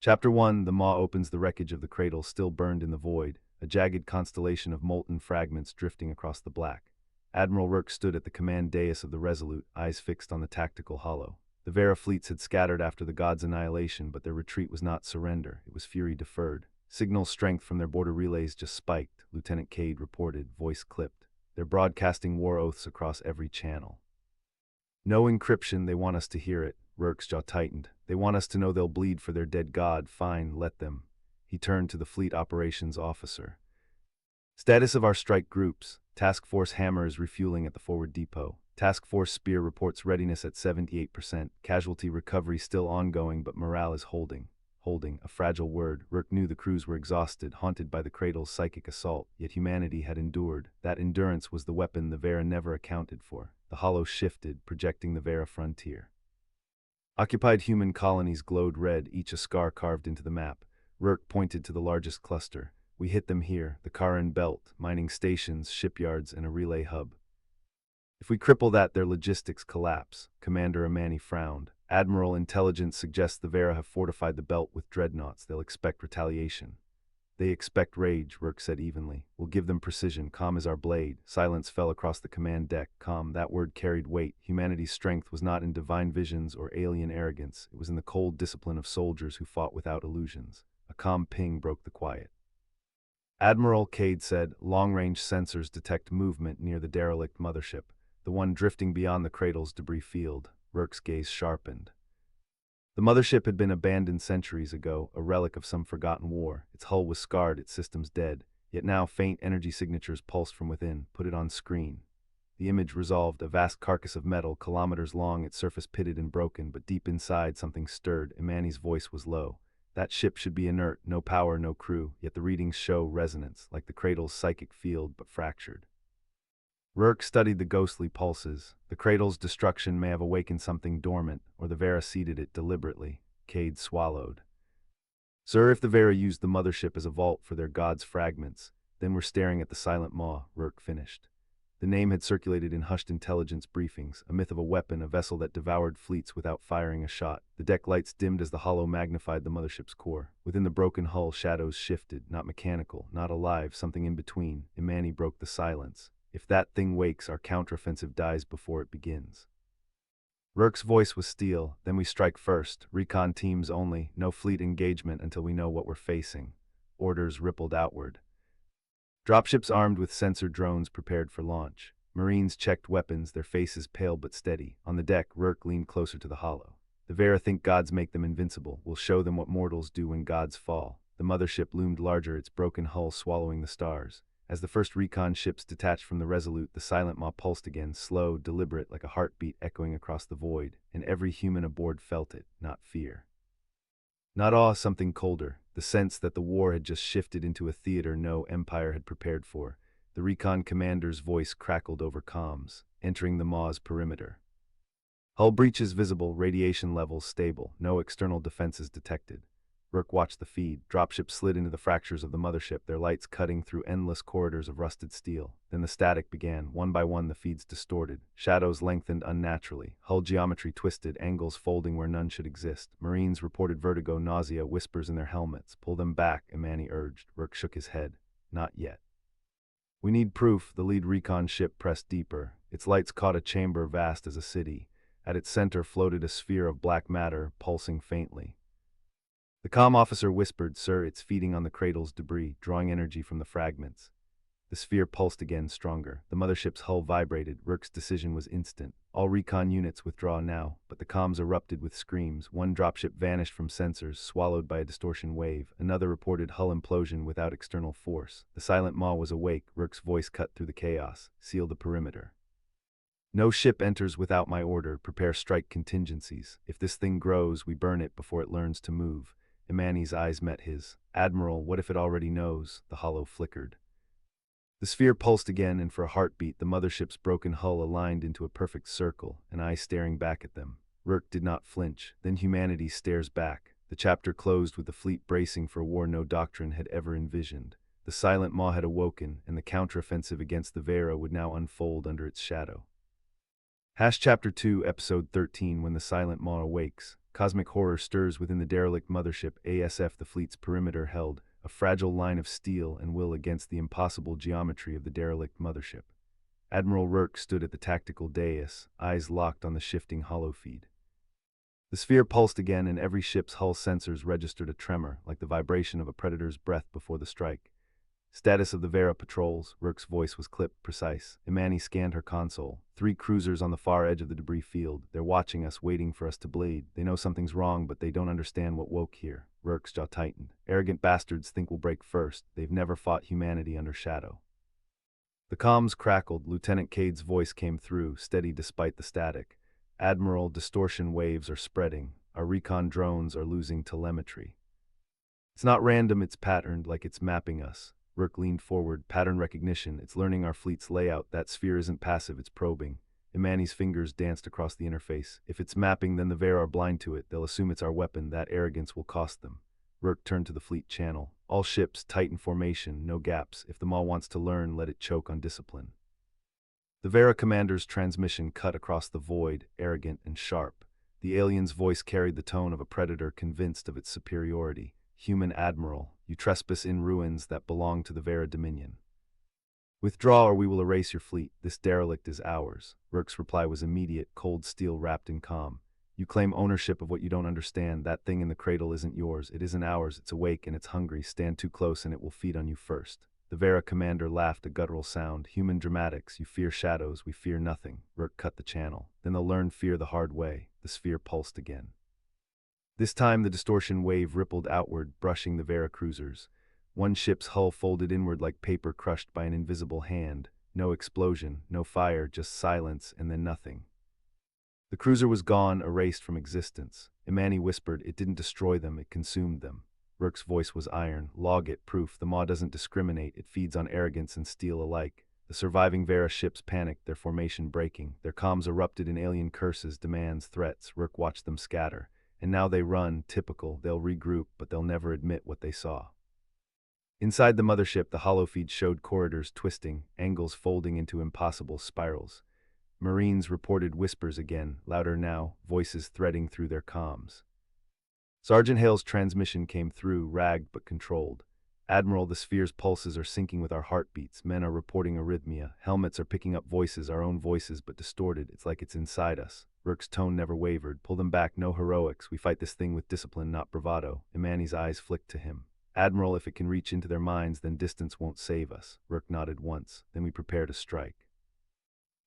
Chapter 1. The maw opens the wreckage of the cradle still burned in the void, a jagged constellation of molten fragments drifting across the black. Admiral Rourke stood at the command dais of the Resolute, eyes fixed on the tactical hollow. The Vera fleets had scattered after the gods' annihilation, but their retreat was not surrender, it was fury deferred. Signal strength from their border relays just spiked, Lieutenant Cade reported, voice clipped. They're broadcasting war oaths across every channel. No encryption, they want us to hear it. Rourke's jaw tightened. They want us to know they'll bleed for their dead god. Fine, let them. He turned to the fleet operations officer. Status of our strike groups. Task Force Hammer is refueling at the forward depot. Task Force Spear reports readiness at 78%. Casualty recovery still ongoing, but morale is holding. Holding, a fragile word. Rourke knew the crews were exhausted, haunted by the cradle's psychic assault, yet humanity had endured. That endurance was the weapon the Vera never accounted for. The hollow shifted, projecting the Vera frontier. Occupied human colonies glowed red, each a scar carved into the map. Rourke pointed to the largest cluster. We hit them here, the Karen Belt, mining stations, shipyards, and a relay hub. If we cripple that, their logistics collapse. Commander Amani frowned. Admiral Intelligence suggests the Vera have fortified the belt with dreadnoughts. They'll expect retaliation. They expect rage, Rourke said evenly. We'll give them precision. Calm is our blade. Silence fell across the command deck. Calm, that word carried weight. Humanity's strength was not in divine visions or alien arrogance. It was in the cold discipline of soldiers who fought without illusions. A calm ping broke the quiet. Admiral Cade said, long-range sensors detect movement near the derelict mothership, the one drifting beyond the cradle's debris field. Rourke's gaze sharpened. The mothership had been abandoned centuries ago, a relic of some forgotten war. Its hull was scarred, its systems dead. Yet now faint energy signatures pulsed from within. Put it on screen. The image resolved, a vast carcass of metal, kilometers long, its surface pitted and broken, but deep inside something stirred. Imani's voice was low. That ship should be inert, no power, no crew, yet the readings show resonance, like the cradle's psychic field, but fractured. Rourke studied the ghostly pulses. The cradle's destruction may have awakened something dormant, or the Vera seeded it deliberately. Cade swallowed. Sir, if the Vera used the mothership as a vault for their god's fragments, then we're staring at the silent maw, Rourke finished. The name had circulated in hushed intelligence briefings, a myth of a weapon, a vessel that devoured fleets without firing a shot. The deck lights dimmed as the hollow magnified the mothership's core. Within the broken hull, shadows shifted, not mechanical, not alive, something in between. Imani broke the silence. If that thing wakes, our counteroffensive dies before it begins. Rourke's voice was steel. Then we strike first. Recon teams only. No fleet engagement until we know what we're facing. Orders rippled outward. Dropships armed with sensor drones prepared for launch. Marines checked weapons, their faces pale but steady. On the deck, Rourke leaned closer to the hollow. The Vera think gods make them invincible. We'll show them what mortals do when gods fall. The mothership loomed larger, its broken hull swallowing the stars. As the first recon ships detached from the Resolute, the silent maw pulsed again, slow, deliberate, like a heartbeat echoing across the void, and every human aboard felt it, not fear. Not awe, something colder, the sense that the war had just shifted into a theater no empire had prepared for. The recon commander's voice crackled over comms, entering the maw's perimeter. Hull breaches visible, radiation levels stable, no external defenses detected. Rourke watched the feed. Dropships slid into the fractures of the mothership, their lights cutting through endless corridors of rusted steel. Then the static began. One by one the feeds distorted. Shadows lengthened unnaturally. Hull geometry twisted, angles folding where none should exist. Marines reported vertigo, nausea, whispers in their helmets. Pull them back, Imani urged. Rourke shook his head. Not yet. We need proof. The lead recon ship pressed deeper. Its lights caught a chamber vast as a city. At its center floated a sphere of black matter, pulsing faintly. The comm officer whispered, Sir, it's feeding on the cradle's debris, drawing energy from the fragments. The sphere pulsed again, stronger. The mothership's hull vibrated. Rourke's decision was instant. All recon units withdraw now, but the comms erupted with screams. One dropship vanished from sensors, swallowed by a distortion wave. Another reported hull implosion without external force. The silent maw was awake. Rourke's voice cut through the chaos. Seal the perimeter. No ship enters without my order. Prepare strike contingencies. If this thing grows, we burn it before it learns to move. Imani's eyes met his. Admiral, what if it already knows? The hollow flickered. The sphere pulsed again, and for a heartbeat, the mothership's broken hull aligned into a perfect circle, an eye staring back at them. Rourke did not flinch. Then humanity stares back. The chapter closed with the fleet bracing for a war no doctrine had ever envisioned. The silent maw had awoken, and the counteroffensive against the Vera would now unfold under its shadow. Chapter 2, Episode 13, When the Silent Maw Awakes. Cosmic horror stirs within the derelict mothership ASF. The fleet's perimeter held a fragile line of steel and will against the impossible geometry of the derelict mothership. Admiral Rourke stood at the tactical dais, eyes locked on the shifting holofeed. The sphere pulsed again, and every ship's hull sensors registered a tremor, like the vibration of a predator's breath before the strike. Status of the Vera patrols. Rourke's voice was clipped, precise. Imani scanned her console. 3 cruisers on the far edge of the debris field. They're watching us, waiting for us to bleed. They know something's wrong, but they don't understand what woke here. Rourke's jaw tightened. Arrogant bastards think we'll break first. They've never fought humanity under shadow. The comms crackled. Lieutenant Cade's voice came through, steady despite the static. Admiral, distortion waves are spreading. Our recon drones are losing telemetry. It's not random, it's patterned, like it's mapping us. Rourke leaned forward. Pattern recognition. It's learning our fleet's layout. That sphere isn't passive, it's probing. Imani's fingers danced across the interface. If it's mapping, then the Vera are blind to it. They'll assume it's our weapon. That arrogance will cost them. Rourke turned to the fleet channel. All ships, tight in formation, no gaps. If the Maw wants to learn, let it choke on discipline. The Vera commander's transmission cut across the void, arrogant and sharp. The alien's voice carried the tone of a predator convinced of its superiority. Human admiral, you trespass in ruins that belong to the Vera Dominion. Withdraw or we will erase your fleet. This derelict is ours. Rourke's reply was immediate, cold steel wrapped in calm. You claim ownership of what you don't understand. That thing in the cradle isn't yours. It isn't ours. It's awake and it's hungry. Stand too close and it will feed on you first. The Vera commander laughed a guttural sound. Human dramatics. You fear shadows. We fear nothing. Rourke cut the channel. Then they'll learn fear the hard way. The sphere pulsed again. This time the distortion wave rippled outward, brushing the Vera cruisers. One ship's hull folded inward like paper crushed by an invisible hand. No explosion, no fire, just silence and then nothing. The cruiser was gone, erased from existence. Imani whispered, it didn't destroy them, it consumed them. Rourke's voice was iron. Log it, proof. The Maw doesn't discriminate, it feeds on arrogance and steel alike. The surviving Vera ships panicked, their formation breaking. Their comms erupted in alien curses, demands, threats. Rourke watched them scatter. And now they run, typical. They'll regroup, but they'll never admit what they saw. Inside the mothership, the holofeed showed corridors twisting, angles folding into impossible spirals. Marines reported whispers again, louder now, voices threading through their comms. Sergeant Hale's transmission came through, ragged but controlled. Admiral, the sphere's pulses are syncing with our heartbeats. Men are reporting arrhythmia. Helmets are picking up voices, our own voices, but distorted. It's like it's inside us. Rourke's tone never wavered. Pull them back, no heroics. We fight this thing with discipline, not bravado. Imani's eyes flicked to him. Admiral, if it can reach into their minds, then distance won't save us. Rourke nodded once. Then we prepare to strike.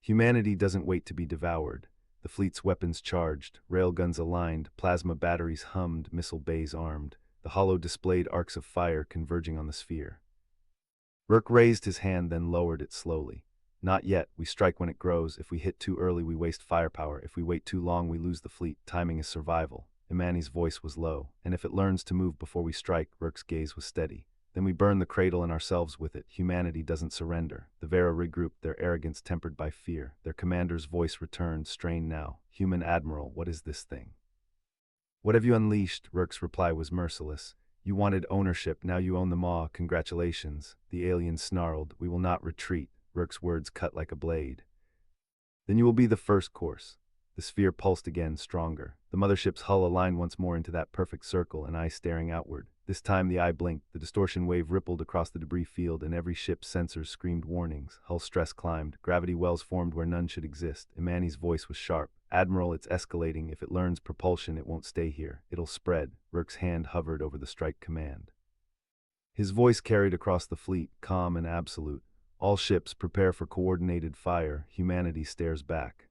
Humanity doesn't wait to be devoured. The fleet's weapons charged, railguns aligned, plasma batteries hummed, missile bays armed. The hollow displayed arcs of fire converging on the sphere. Rourke raised his hand, then lowered it slowly. Not yet. We strike when it grows. If we hit too early, we waste firepower. If we wait too long, we lose the fleet. Timing is survival. Imani's voice was low. And if it learns to move before we strike, Rourke's gaze was steady. Then we burn the cradle and ourselves with it. Humanity doesn't surrender. The Vera regrouped, their arrogance tempered by fear. Their commander's voice returned, strained now. Human admiral, what is this thing? What have you unleashed? Rourke's reply was merciless. You wanted ownership, now you own the Maw. Congratulations. The alien snarled. We will not retreat. Rourke's words cut like a blade. Then you will be the first course. The sphere pulsed again, stronger. The mothership's hull aligned once more into that perfect circle, an eye staring outward. This time the eye blinked, the distortion wave rippled across the debris field, and every ship's sensors screamed warnings. Hull stress climbed, gravity wells formed where none should exist. Imani's voice was sharp. Admiral, it's escalating. If it learns propulsion, it won't stay here. It'll spread. Rourke's hand hovered over the strike command. His voice carried across the fleet, calm and absolute. All ships prepare for coordinated fire. Humanity stares back.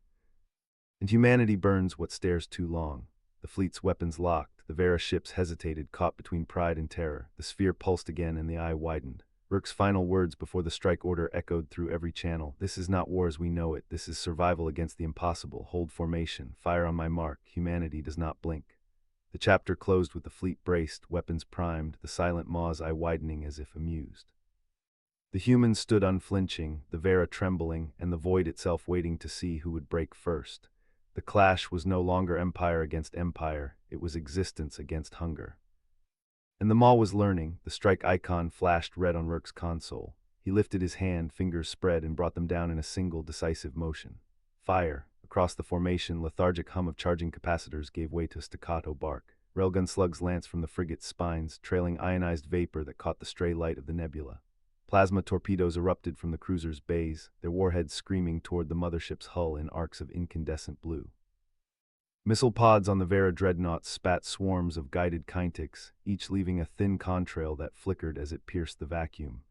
And humanity burns what stares too long. The fleet's weapons locked. The Vera ships hesitated, caught between pride and terror. The sphere pulsed again and the eye widened. Rourke's final words before the strike order echoed through every channel. This is not war as we know it. This is survival against the impossible. Hold formation. Fire on my mark. Humanity does not blink. The chapter closed with the fleet braced, weapons primed, the silent Maw's eye widening as if amused. The humans stood unflinching, the Vera trembling, and the void itself waiting to see who would break first. The clash was no longer empire against empire, it was existence against hunger. And the Maw was learning. The strike icon flashed red on Rourke's console. He lifted his hand, fingers spread, and brought them down in a single decisive motion. Fire! Across the formation, lethargic hum of charging capacitors gave way to staccato bark. Railgun slugs lanced from the frigate's spines, trailing ionized vapor that caught the stray light of the nebula. Plasma torpedoes erupted from the cruiser's bays, their warheads screaming toward the mothership's hull in arcs of incandescent blue. Missile pods on the Vera dreadnought spat swarms of guided kinetics, each leaving a thin contrail that flickered as it pierced the vacuum.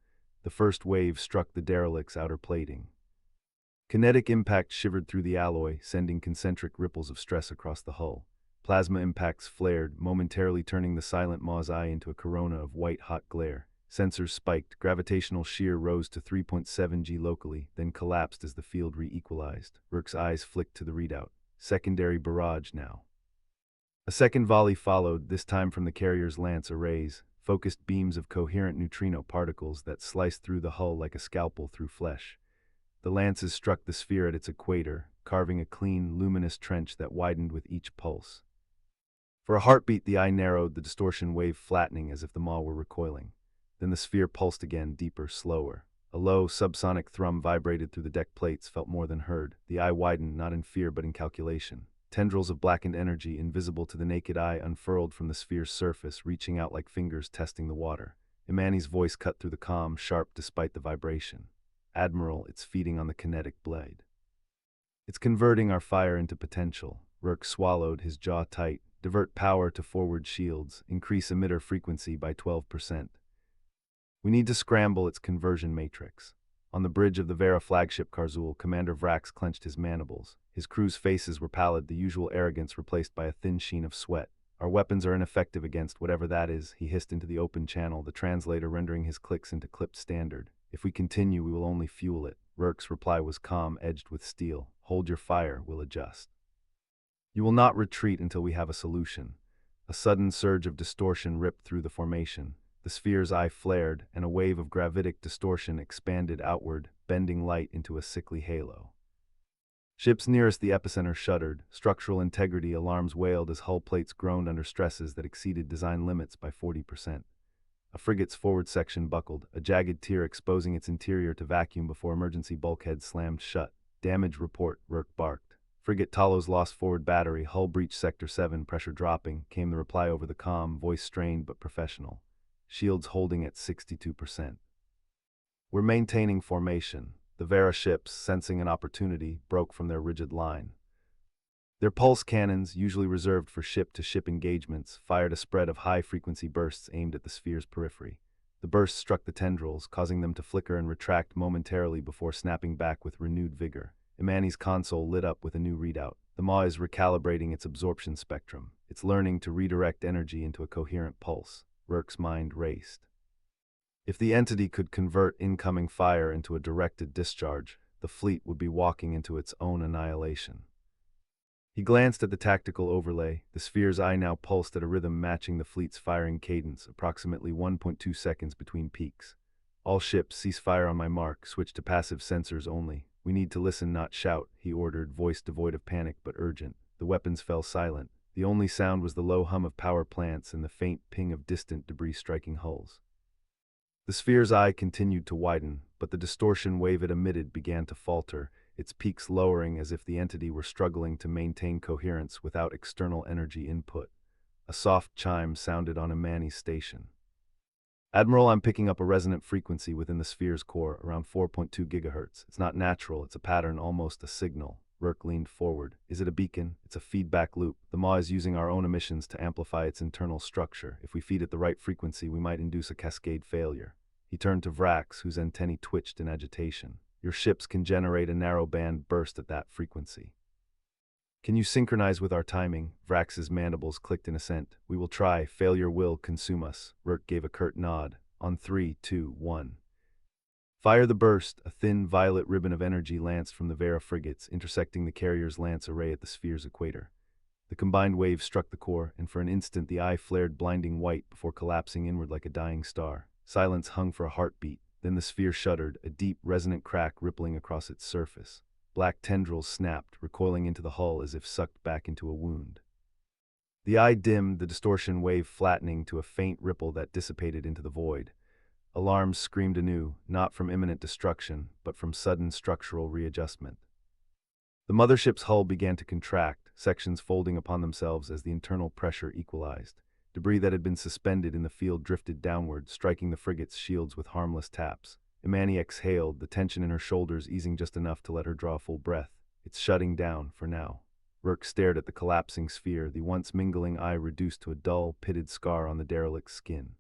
The first wave struck the derelict's outer plating. Kinetic impact shivered through the alloy, sending concentric ripples of stress across the hull. Plasma impacts flared, momentarily turning the silent Maw's eye into a corona of white-hot glare. Sensors spiked, gravitational shear rose to 3.7 G locally, then collapsed as the field re-equalized. Rourke's eyes flicked to the readout. Secondary barrage now. A second volley followed, this time from the carrier's lance arrays, focused beams of coherent neutrino particles that sliced through the hull like a scalpel through flesh. The lances struck the sphere at its equator, carving a clean, luminous trench that widened with each pulse. For a heartbeat, the eye narrowed, the distortion wave flattening as if the maw were recoiling. Then the sphere pulsed again, deeper, slower. A low, subsonic thrum vibrated through the deck plates, felt more than heard. The eye widened, not in fear but in calculation. Tendrils of blackened energy, invisible to the naked eye, unfurled from the sphere's surface, reaching out like fingers testing the water. Imani's voice cut through the calm, sharp despite the vibration. Admiral, it's feeding on the kinetic blade. It's converting our fire into potential. Rourke swallowed, his jaw tight. Divert power to forward shields. Increase emitter frequency by 12%. We need to scramble its conversion matrix. On the bridge of the Vera flagship Karzul, Commander Vrax clenched his mandibles. His crew's faces were pallid, the usual arrogance replaced by a thin sheen of sweat. Our weapons are ineffective against whatever that is, he hissed into the open channel, the translator rendering his clicks into clipped standard. If we continue, we will only fuel it. Rourke's reply was calm, edged with steel. Hold your fire, we'll adjust. You will not retreat until we have a solution. A sudden surge of distortion ripped through the formation. The sphere's eye flared, and a wave of gravitic distortion expanded outward, bending light into a sickly halo. Ships nearest the epicenter shuddered. Structural integrity alarms wailed as hull plates groaned under stresses that exceeded design limits by 40%. A frigate's forward section buckled, a jagged tear exposing its interior to vacuum before emergency bulkheads slammed shut. Damage report, Rourke barked. Frigate Talos lost forward battery, hull breach Sector 7, pressure dropping, came the reply over the comm, voice strained but professional. Shields holding at 62%. We're maintaining formation. The Vera ships, sensing an opportunity, broke from their rigid line. Their pulse cannons, usually reserved for ship-to-ship engagements, fired a spread of high-frequency bursts aimed at the sphere's periphery. The bursts struck the tendrils, causing them to flicker and retract momentarily before snapping back with renewed vigor. Imani's console lit up with a new readout. The maw is recalibrating its absorption spectrum. It's learning to redirect energy into a coherent pulse. Rourke's mind raced. If the entity could convert incoming fire into a directed discharge, the fleet would be walking into its own annihilation. He glanced at the tactical overlay. The sphere's eye now pulsed at a rhythm matching the fleet's firing cadence, approximately 1.2 seconds between peaks. All ships, cease fire on my mark, switch to passive sensors only. We need to listen, not shout, he ordered, voice devoid of panic but urgent. The weapons fell silent. The only sound was the low hum of power plants and the faint ping of distant debris striking hulls. The sphere's eye continued to widen, but the distortion wave it emitted began to falter, its peaks lowering as if the entity were struggling to maintain coherence without external energy input. A soft chime sounded on Imani's station. Admiral, I'm picking up a resonant frequency within the sphere's core, around 4.2 gigahertz. It's not natural, it's a pattern, almost a signal. Rourke leaned forward. Is it a beacon? It's a feedback loop. The maw is using our own emissions to amplify its internal structure. If we feed it the right frequency, we might induce a cascade failure. He turned to Vrax, whose antennae twitched in agitation. Your ships can generate a narrow-band burst at that frequency. Can you synchronize with our timing? Vrax's mandibles clicked in assent. We will try. Failure will consume us. Rourke gave a curt nod. On 3, 2, 1. Fire the burst. A thin, violet ribbon of energy lanced from the Vera frigates, intersecting the carrier's lance array at the sphere's equator. The combined wave struck the core, and for an instant the eye flared blinding white before collapsing inward like a dying star. Silence hung for a heartbeat. Then the sphere shuddered, a deep, resonant crack rippling across its surface. Black tendrils snapped, recoiling into the hull as if sucked back into a wound. The eye dimmed, the distortion wave flattening to a faint ripple that dissipated into the void. Alarms screamed anew, not from imminent destruction, but from sudden structural readjustment. The mothership's hull began to contract, sections folding upon themselves as the internal pressure equalized. Debris that had been suspended in the field drifted downward, striking the frigate's shields with harmless taps. Imani exhaled, the tension in her shoulders easing just enough to let her draw a full breath. It's shutting down, for now. Rourke stared at the collapsing sphere, the once mingling eye reduced to a dull, pitted scar on the derelict's skin.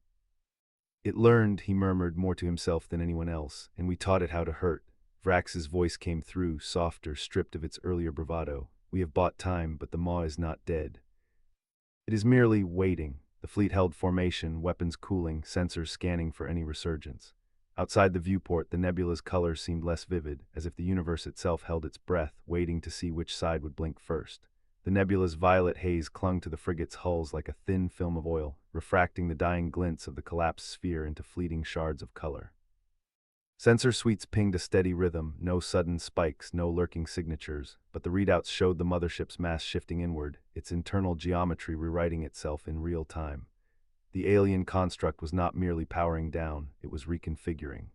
It learned, he murmured more to himself than anyone else, and we taught it how to hurt. Vrax's voice came through, softer, stripped of its earlier bravado. We have bought time, but the Maw is not dead. It is merely waiting. The fleet held formation, weapons cooling, sensors scanning for any resurgence. Outside the viewport, the nebula's colors seemed less vivid, as if the universe itself held its breath, waiting to see which side would blink first. The nebula's violet haze clung to the frigate's hulls like a thin film of oil, refracting the dying glints of the collapsed sphere into fleeting shards of color. Sensor suites pinged a steady rhythm, no sudden spikes, no lurking signatures, but the readouts showed the mothership's mass shifting inward, its internal geometry rewriting itself in real time. The alien construct was not merely powering down, it was reconfiguring.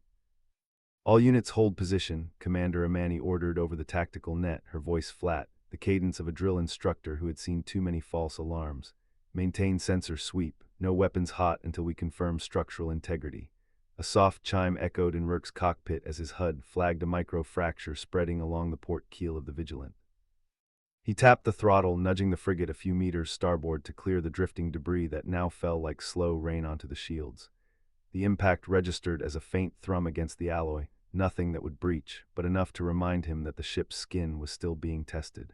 All units hold position, Commander Imani ordered over the tactical net, her voice flat, the cadence of a drill instructor who had seen too many false alarms. Maintain sensor sweep, no weapons hot until we confirm structural integrity. A soft chime echoed in Rourke's cockpit as his HUD flagged a micro-fracture spreading along the port keel of the Vigilant. He tapped the throttle, nudging the frigate a few meters starboard to clear the drifting debris that now fell like slow rain onto the shields. The impact registered as a faint thrum against the alloy, nothing that would breach, but enough to remind him that the ship's skin was still being tested.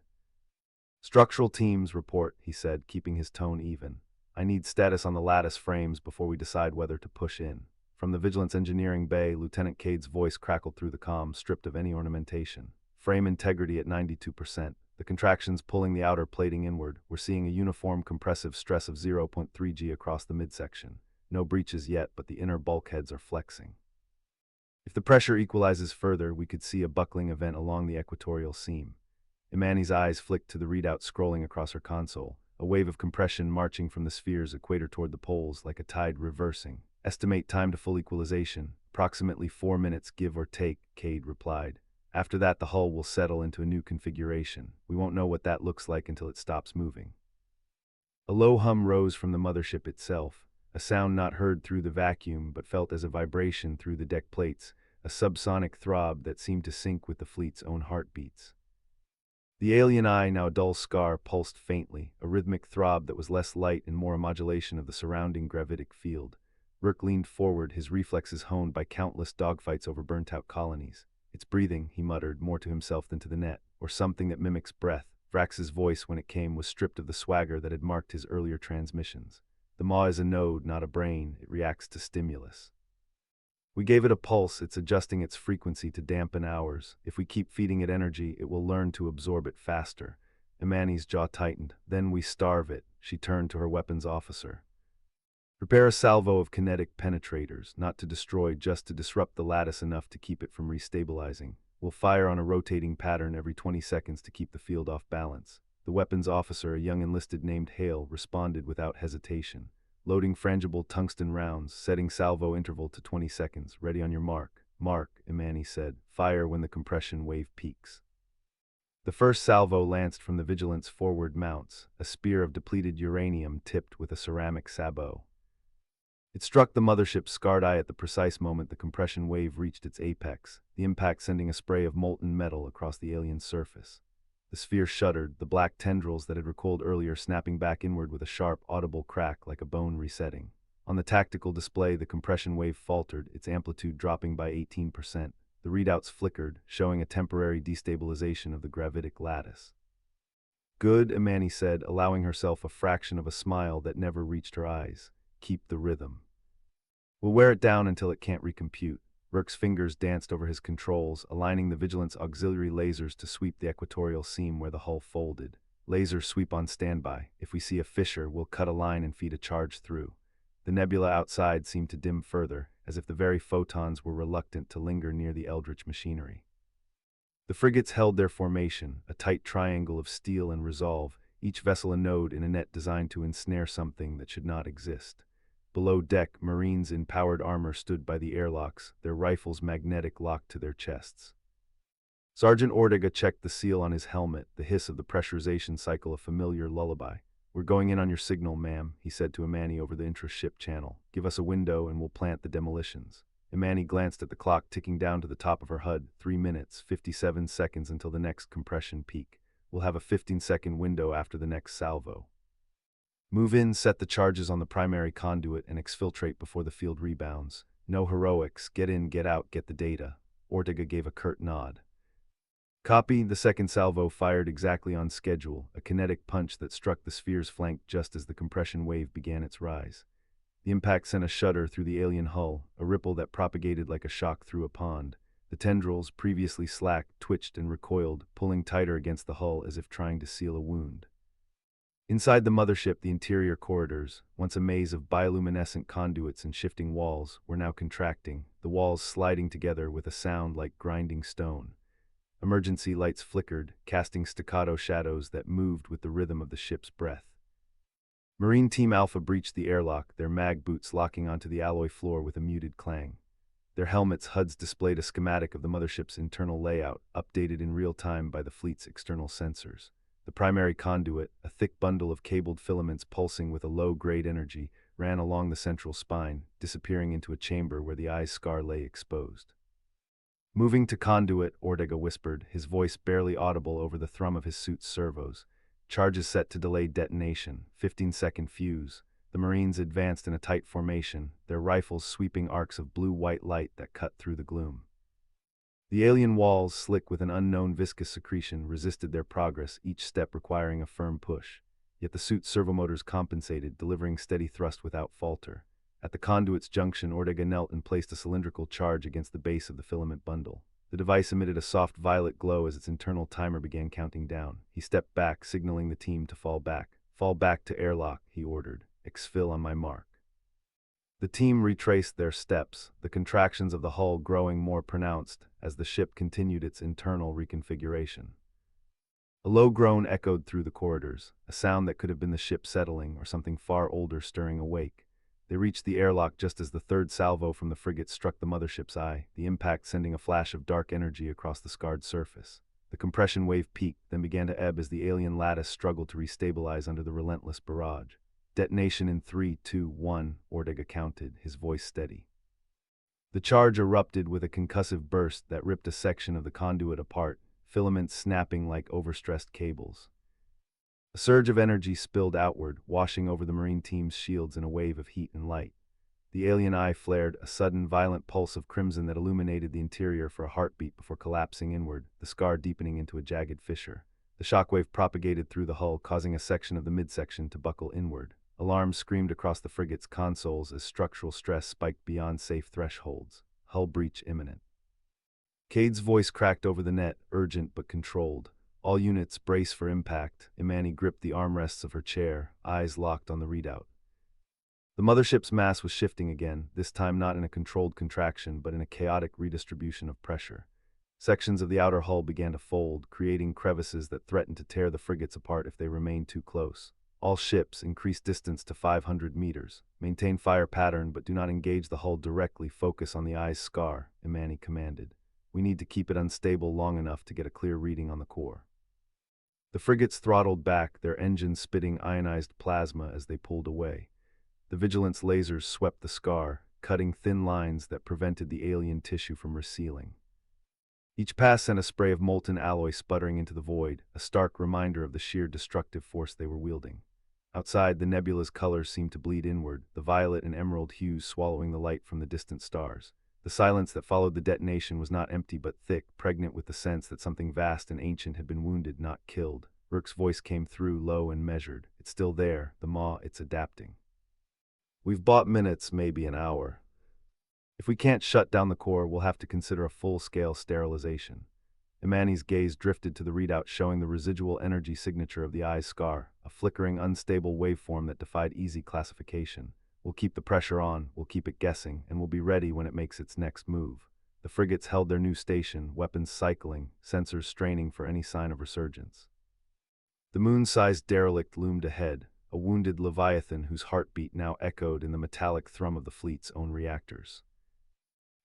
Structural teams report, he said, keeping his tone even. I need status on the lattice frames before we decide whether to push in. From the Vigilance engineering bay, Lieutenant Cade's voice crackled through the comm, stripped of any ornamentation. Frame integrity at 92%. The contractions pulling the outer plating inward. We're seeing a uniform compressive stress of 0.3 G across the midsection. No breaches yet, but the inner bulkheads are flexing. If the pressure equalizes further, we could see a buckling event along the equatorial seam. Imani's eyes flicked to the readout scrolling across her console, a wave of compression marching from the sphere's equator toward the poles like a tide reversing. Estimate time to full equalization, approximately 4 minutes give or take, Cade replied. After that, the hull will settle into a new configuration. We won't know what that looks like until it stops moving. A low hum rose from the mothership itself, a sound not heard through the vacuum but felt as a vibration through the deck plates, a subsonic throb that seemed to sync with the fleet's own heartbeats. The alien eye, now a dull scar, pulsed faintly, a rhythmic throb that was less light and more a modulation of the surrounding gravitic field. Rourke leaned forward, his reflexes honed by countless dogfights over burnt-out colonies. It's breathing, he muttered, more to himself than to the net, or something that mimics breath. Vrax's voice, when it came, was stripped of the swagger that had marked his earlier transmissions. The Maw is a node, not a brain. It reacts to stimulus. We gave it a pulse, it's adjusting its frequency to dampen ours. If we keep feeding it energy, it will learn to absorb it faster. Imani's jaw tightened. Then we starve it. She turned to her weapons officer. Prepare a salvo of kinetic penetrators, not to destroy, just to disrupt the lattice enough to keep it from restabilizing. We'll fire on a rotating pattern every 20 seconds to keep the field off balance. The weapons officer, a young enlisted named Hale, responded without hesitation. Loading frangible tungsten rounds, setting salvo interval to 20 seconds. Ready on your mark. Mark, Imani said. Fire when the compression wave peaks. The first salvo lanced from the Vigilant's forward mounts, a spear of depleted uranium tipped with a ceramic sabot. It struck the mothership's scarred eye at the precise moment the compression wave reached its apex, the impact sending a spray of molten metal across the alien's surface. The sphere shuddered, the black tendrils that had recoiled earlier snapping back inward with a sharp, audible crack like a bone resetting. On the tactical display, the compression wave faltered, its amplitude dropping by 18%. The readouts flickered, showing a temporary destabilization of the gravitic lattice. Good, Imani said, allowing herself a fraction of a smile that never reached her eyes. Keep the rhythm. We'll wear it down until it can't recompute. Rourke's fingers danced over his controls, aligning the Vigilant's auxiliary lasers to sweep the equatorial seam where the hull folded. Laser sweep on standby. If we see a fissure, we'll cut a line and feed a charge through. The nebula outside seemed to dim further, as if the very photons were reluctant to linger near the eldritch machinery. The frigates held their formation, a tight triangle of steel and resolve, each vessel a node in a net designed to ensnare something that should not exist. Below deck, Marines in powered armor stood by the airlocks, their rifles magnetic locked to their chests. Sergeant Ortega checked the seal on his helmet, the hiss of the pressurization cycle a familiar lullaby. "We're going in on your signal, ma'am," he said to Imani over the intra-ship channel. "Give us a window and we'll plant the demolitions." Imani glanced at the clock ticking down to the top of her HUD. 3 minutes, 57 seconds until the next compression peak. We'll have a 15-second window after the next salvo. Move in, set the charges on the primary conduit, and exfiltrate before the field rebounds. No heroics. Get in, get out, get the data. Ortega gave a curt nod. Copy. The second salvo fired exactly on schedule, a kinetic punch that struck the sphere's flank just as the compression wave began its rise. The impact sent a shudder through the alien hull, a ripple that propagated like a shock through a pond. The tendrils, previously slack, twitched and recoiled, pulling tighter against the hull as if trying to seal a wound. Inside the mothership, the interior corridors, once a maze of bioluminescent conduits and shifting walls, were now contracting, the walls sliding together with a sound like grinding stone. Emergency lights flickered, casting staccato shadows that moved with the rhythm of the ship's breath. Marine Team Alpha breached the airlock, their mag boots locking onto the alloy floor with a muted clang. Their helmets' HUDs displayed a schematic of the mothership's internal layout, updated in real time by the fleet's external sensors. The primary conduit, a thick bundle of cabled filaments pulsing with a low-grade energy, ran along the central spine, disappearing into a chamber where the eye's scar lay exposed. "Moving to conduit," Ortega whispered, his voice barely audible over the thrum of his suit's servos. "Charges set to delay detonation, 15-second fuse." The Marines advanced in a tight formation, their rifles sweeping arcs of blue-white light that cut through the gloom. The alien walls, slick with an unknown viscous secretion, resisted their progress, each step requiring a firm push. Yet the suit's servomotors compensated, delivering steady thrust without falter. At the conduit's junction, Ortega knelt and placed a cylindrical charge against the base of the filament bundle. The device emitted a soft violet glow as its internal timer began counting down. He stepped back, signaling the team to fall back. "Fall back to airlock," he ordered. "Exfil on my mark." The team retraced their steps, the contractions of the hull growing more pronounced as the ship continued its internal reconfiguration. A low groan echoed through the corridors, a sound that could have been the ship settling or something far older stirring awake. They reached the airlock just as the third salvo from the frigate struck the mothership's eye, the impact sending a flash of dark energy across the scarred surface. The compression wave peaked, then began to ebb as the alien lattice struggled to restabilize under the relentless barrage. "Detonation in 3, 2, 1, Ortega counted, his voice steady. The charge erupted with a concussive burst that ripped a section of the conduit apart, filaments snapping like overstressed cables. A surge of energy spilled outward, washing over the Marine team's shields in a wave of heat and light. The alien eye flared, a sudden, violent pulse of crimson that illuminated the interior for a heartbeat before collapsing inward, the scar deepening into a jagged fissure. The shockwave propagated through the hull, causing a section of the midsection to buckle inward. Alarms screamed across the frigate's consoles as structural stress spiked beyond safe thresholds. Hull breach imminent. Cade's voice cracked over the net, urgent but controlled. "All units, brace for impact." Imani gripped the armrests of her chair, eyes locked on the readout. The mothership's mass was shifting again, this time not in a controlled contraction but in a chaotic redistribution of pressure. Sections of the outer hull began to fold, creating crevices that threatened to tear the frigates apart if they remained too close. "All ships, increase distance to 500 meters. Maintain fire pattern but do not engage the hull directly. Focus on the eye's scar," Imani commanded. "We need to keep it unstable long enough to get a clear reading on the core." The frigates throttled back, their engines spitting ionized plasma as they pulled away. The Vigilance lasers swept the scar, cutting thin lines that prevented the alien tissue from resealing. Each pass sent a spray of molten alloy sputtering into the void, a stark reminder of the sheer destructive force they were wielding. Outside, the nebula's colors seemed to bleed inward, the violet and emerald hues swallowing the light from the distant stars. The silence that followed the detonation was not empty but thick, pregnant with the sense that something vast and ancient had been wounded, not killed. Rourke's voice came through, low and measured. "It's still there, the maw, it's adapting. We've bought minutes, maybe an hour. If we can't shut down the core, we'll have to consider a full-scale sterilization." Imani's gaze drifted to the readout showing the residual energy signature of the eye's scar, a flickering, unstable waveform that defied easy classification. "We'll keep the pressure on, we'll keep it guessing, and we'll be ready when it makes its next move." The frigates held their new station, weapons cycling, sensors straining for any sign of resurgence. The moon-sized derelict loomed ahead, a wounded leviathan whose heartbeat now echoed in the metallic thrum of the fleet's own reactors.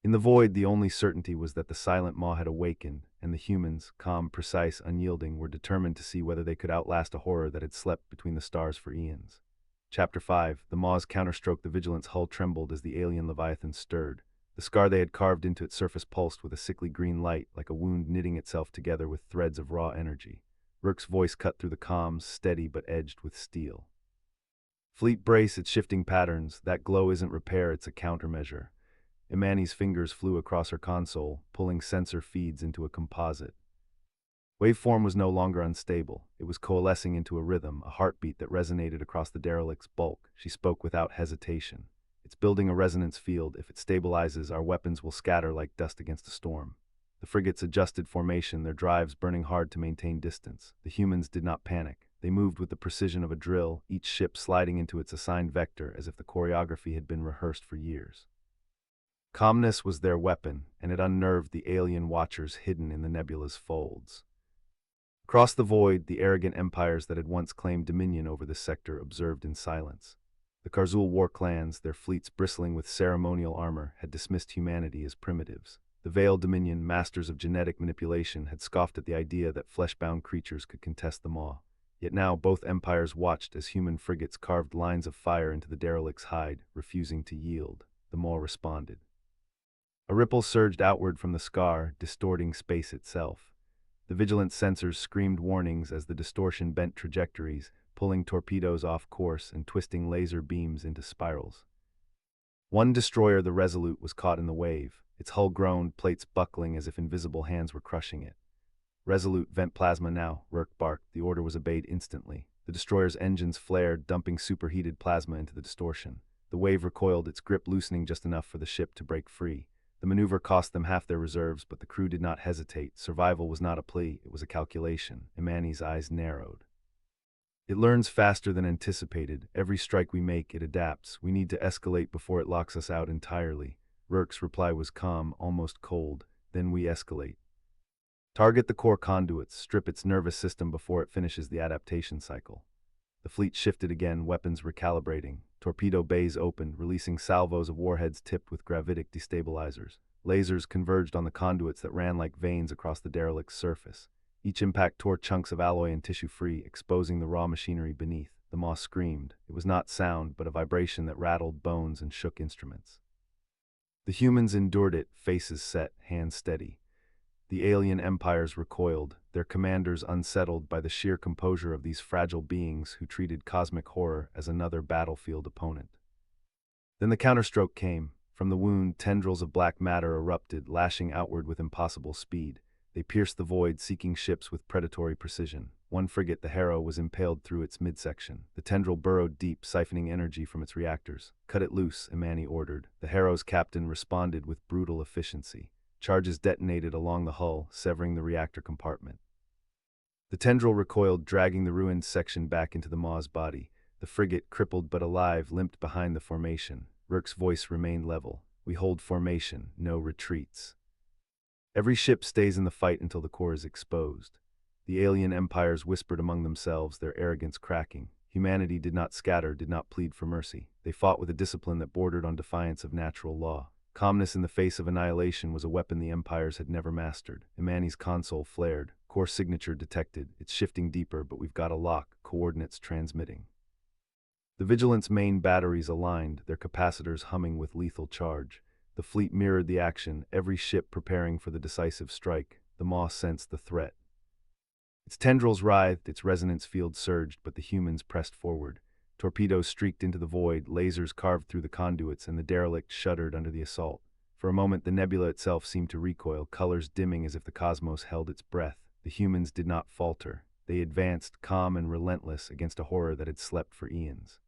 In the void, the only certainty was that the silent maw had awakened, and the humans, calm, precise, unyielding, were determined to see whether they could outlast a horror that had slept between the stars for eons. Chapter 5. The maw's counterstroke. The Vigilant's hull trembled as the alien Leviathan stirred. The scar they had carved into its surface pulsed with a sickly green light, like a wound knitting itself together with threads of raw energy. Rourke's voice cut through the comms, steady but edged with steel. Fleet, brace its shifting patterns. That glow isn't repair, it's a countermeasure. Imani's fingers flew across her console, pulling sensor feeds into a composite. Waveform was no longer unstable. It was coalescing into a rhythm, a heartbeat that resonated across the derelict's bulk. She spoke without hesitation. It's building a resonance field. If it stabilizes, our weapons will scatter like dust against a storm. The frigates adjusted formation, their drives burning hard to maintain distance. The humans did not panic. They moved with the precision of a drill, each ship sliding into its assigned vector as if the choreography had been rehearsed for years. Calmness was their weapon, and it unnerved the alien watchers hidden in the nebula's folds. Across the void, the arrogant empires that had once claimed dominion over this sector observed in silence. The Karzul war clans, their fleets bristling with ceremonial armor, had dismissed humanity as primitives. The Veiled Dominion, masters of genetic manipulation, had scoffed at the idea that flesh-bound creatures could contest the maw. Yet now both empires watched as human frigates carved lines of fire into the derelict's hide, refusing to yield. The maw responded. A ripple surged outward from the scar, distorting space itself. The Vigilant sensors screamed warnings as the distortion bent trajectories, pulling torpedoes off course and twisting laser beams into spirals. One destroyer, the Resolute, was caught in the wave. Its hull groaned, plates buckling as if invisible hands were crushing it. Resolute, vent plasma now, Rourke barked. The order was obeyed instantly. The destroyer's engines flared, dumping superheated plasma into the distortion. The wave recoiled, its grip loosening just enough for the ship to break free. The maneuver cost them half their reserves, but the crew did not hesitate. Survival was not a plea, it was a calculation. Imani's eyes narrowed. It learns faster than anticipated. Every strike we make, it adapts. We need to escalate before it locks us out entirely. Rourke's reply was calm, almost cold. Then we escalate. Target the core conduits, strip its nervous system before it finishes the adaptation cycle. The fleet shifted again, weapons recalibrating. Torpedo bays opened, releasing salvos of warheads tipped with gravitic destabilizers. Lasers converged on the conduits that ran like veins across the derelict's surface. Each impact tore chunks of alloy and tissue free, exposing the raw machinery beneath. The maw screamed. It was not sound, but a vibration that rattled bones and shook instruments. The humans endured it, faces set, hands steady. The alien empires recoiled, their commanders unsettled by the sheer composure of these fragile beings who treated cosmic horror as another battlefield opponent. Then the counterstroke came. From the wound, tendrils of black matter erupted, lashing outward with impossible speed. They pierced the void, seeking ships with predatory precision. One frigate, the Harrow, was impaled through its midsection. The tendril burrowed deep, siphoning energy from its reactors. "Cut it loose," Imani ordered. The Harrow's captain responded with brutal efficiency. Charges detonated along the hull, severing the reactor compartment. The tendril recoiled, dragging the ruined section back into the maw's body. The frigate, crippled but alive, limped behind the formation. Rourke's voice remained level. "We hold formation, no retreats. Every ship stays in the fight until the core is exposed." The alien empires whispered among themselves, their arrogance cracking. Humanity did not scatter, did not plead for mercy. They fought with a discipline that bordered on defiance of natural law. Calmness in the face of annihilation was a weapon the empires had never mastered. Imani's console flared. Core signature detected. It's shifting deeper, but we've got a lock. Coordinates transmitting. The Vigilant's main batteries aligned, their capacitors humming with lethal charge. The fleet mirrored the action, every ship preparing for the decisive strike. The maw sensed the threat. Its tendrils writhed, its resonance field surged, but the humans pressed forward. Torpedoes streaked into the void, lasers carved through the conduits, and the derelict shuddered under the assault. For a moment, the nebula itself seemed to recoil, colors dimming as if the cosmos held its breath. The humans did not falter. They advanced, calm and relentless, against a horror that had slept for eons.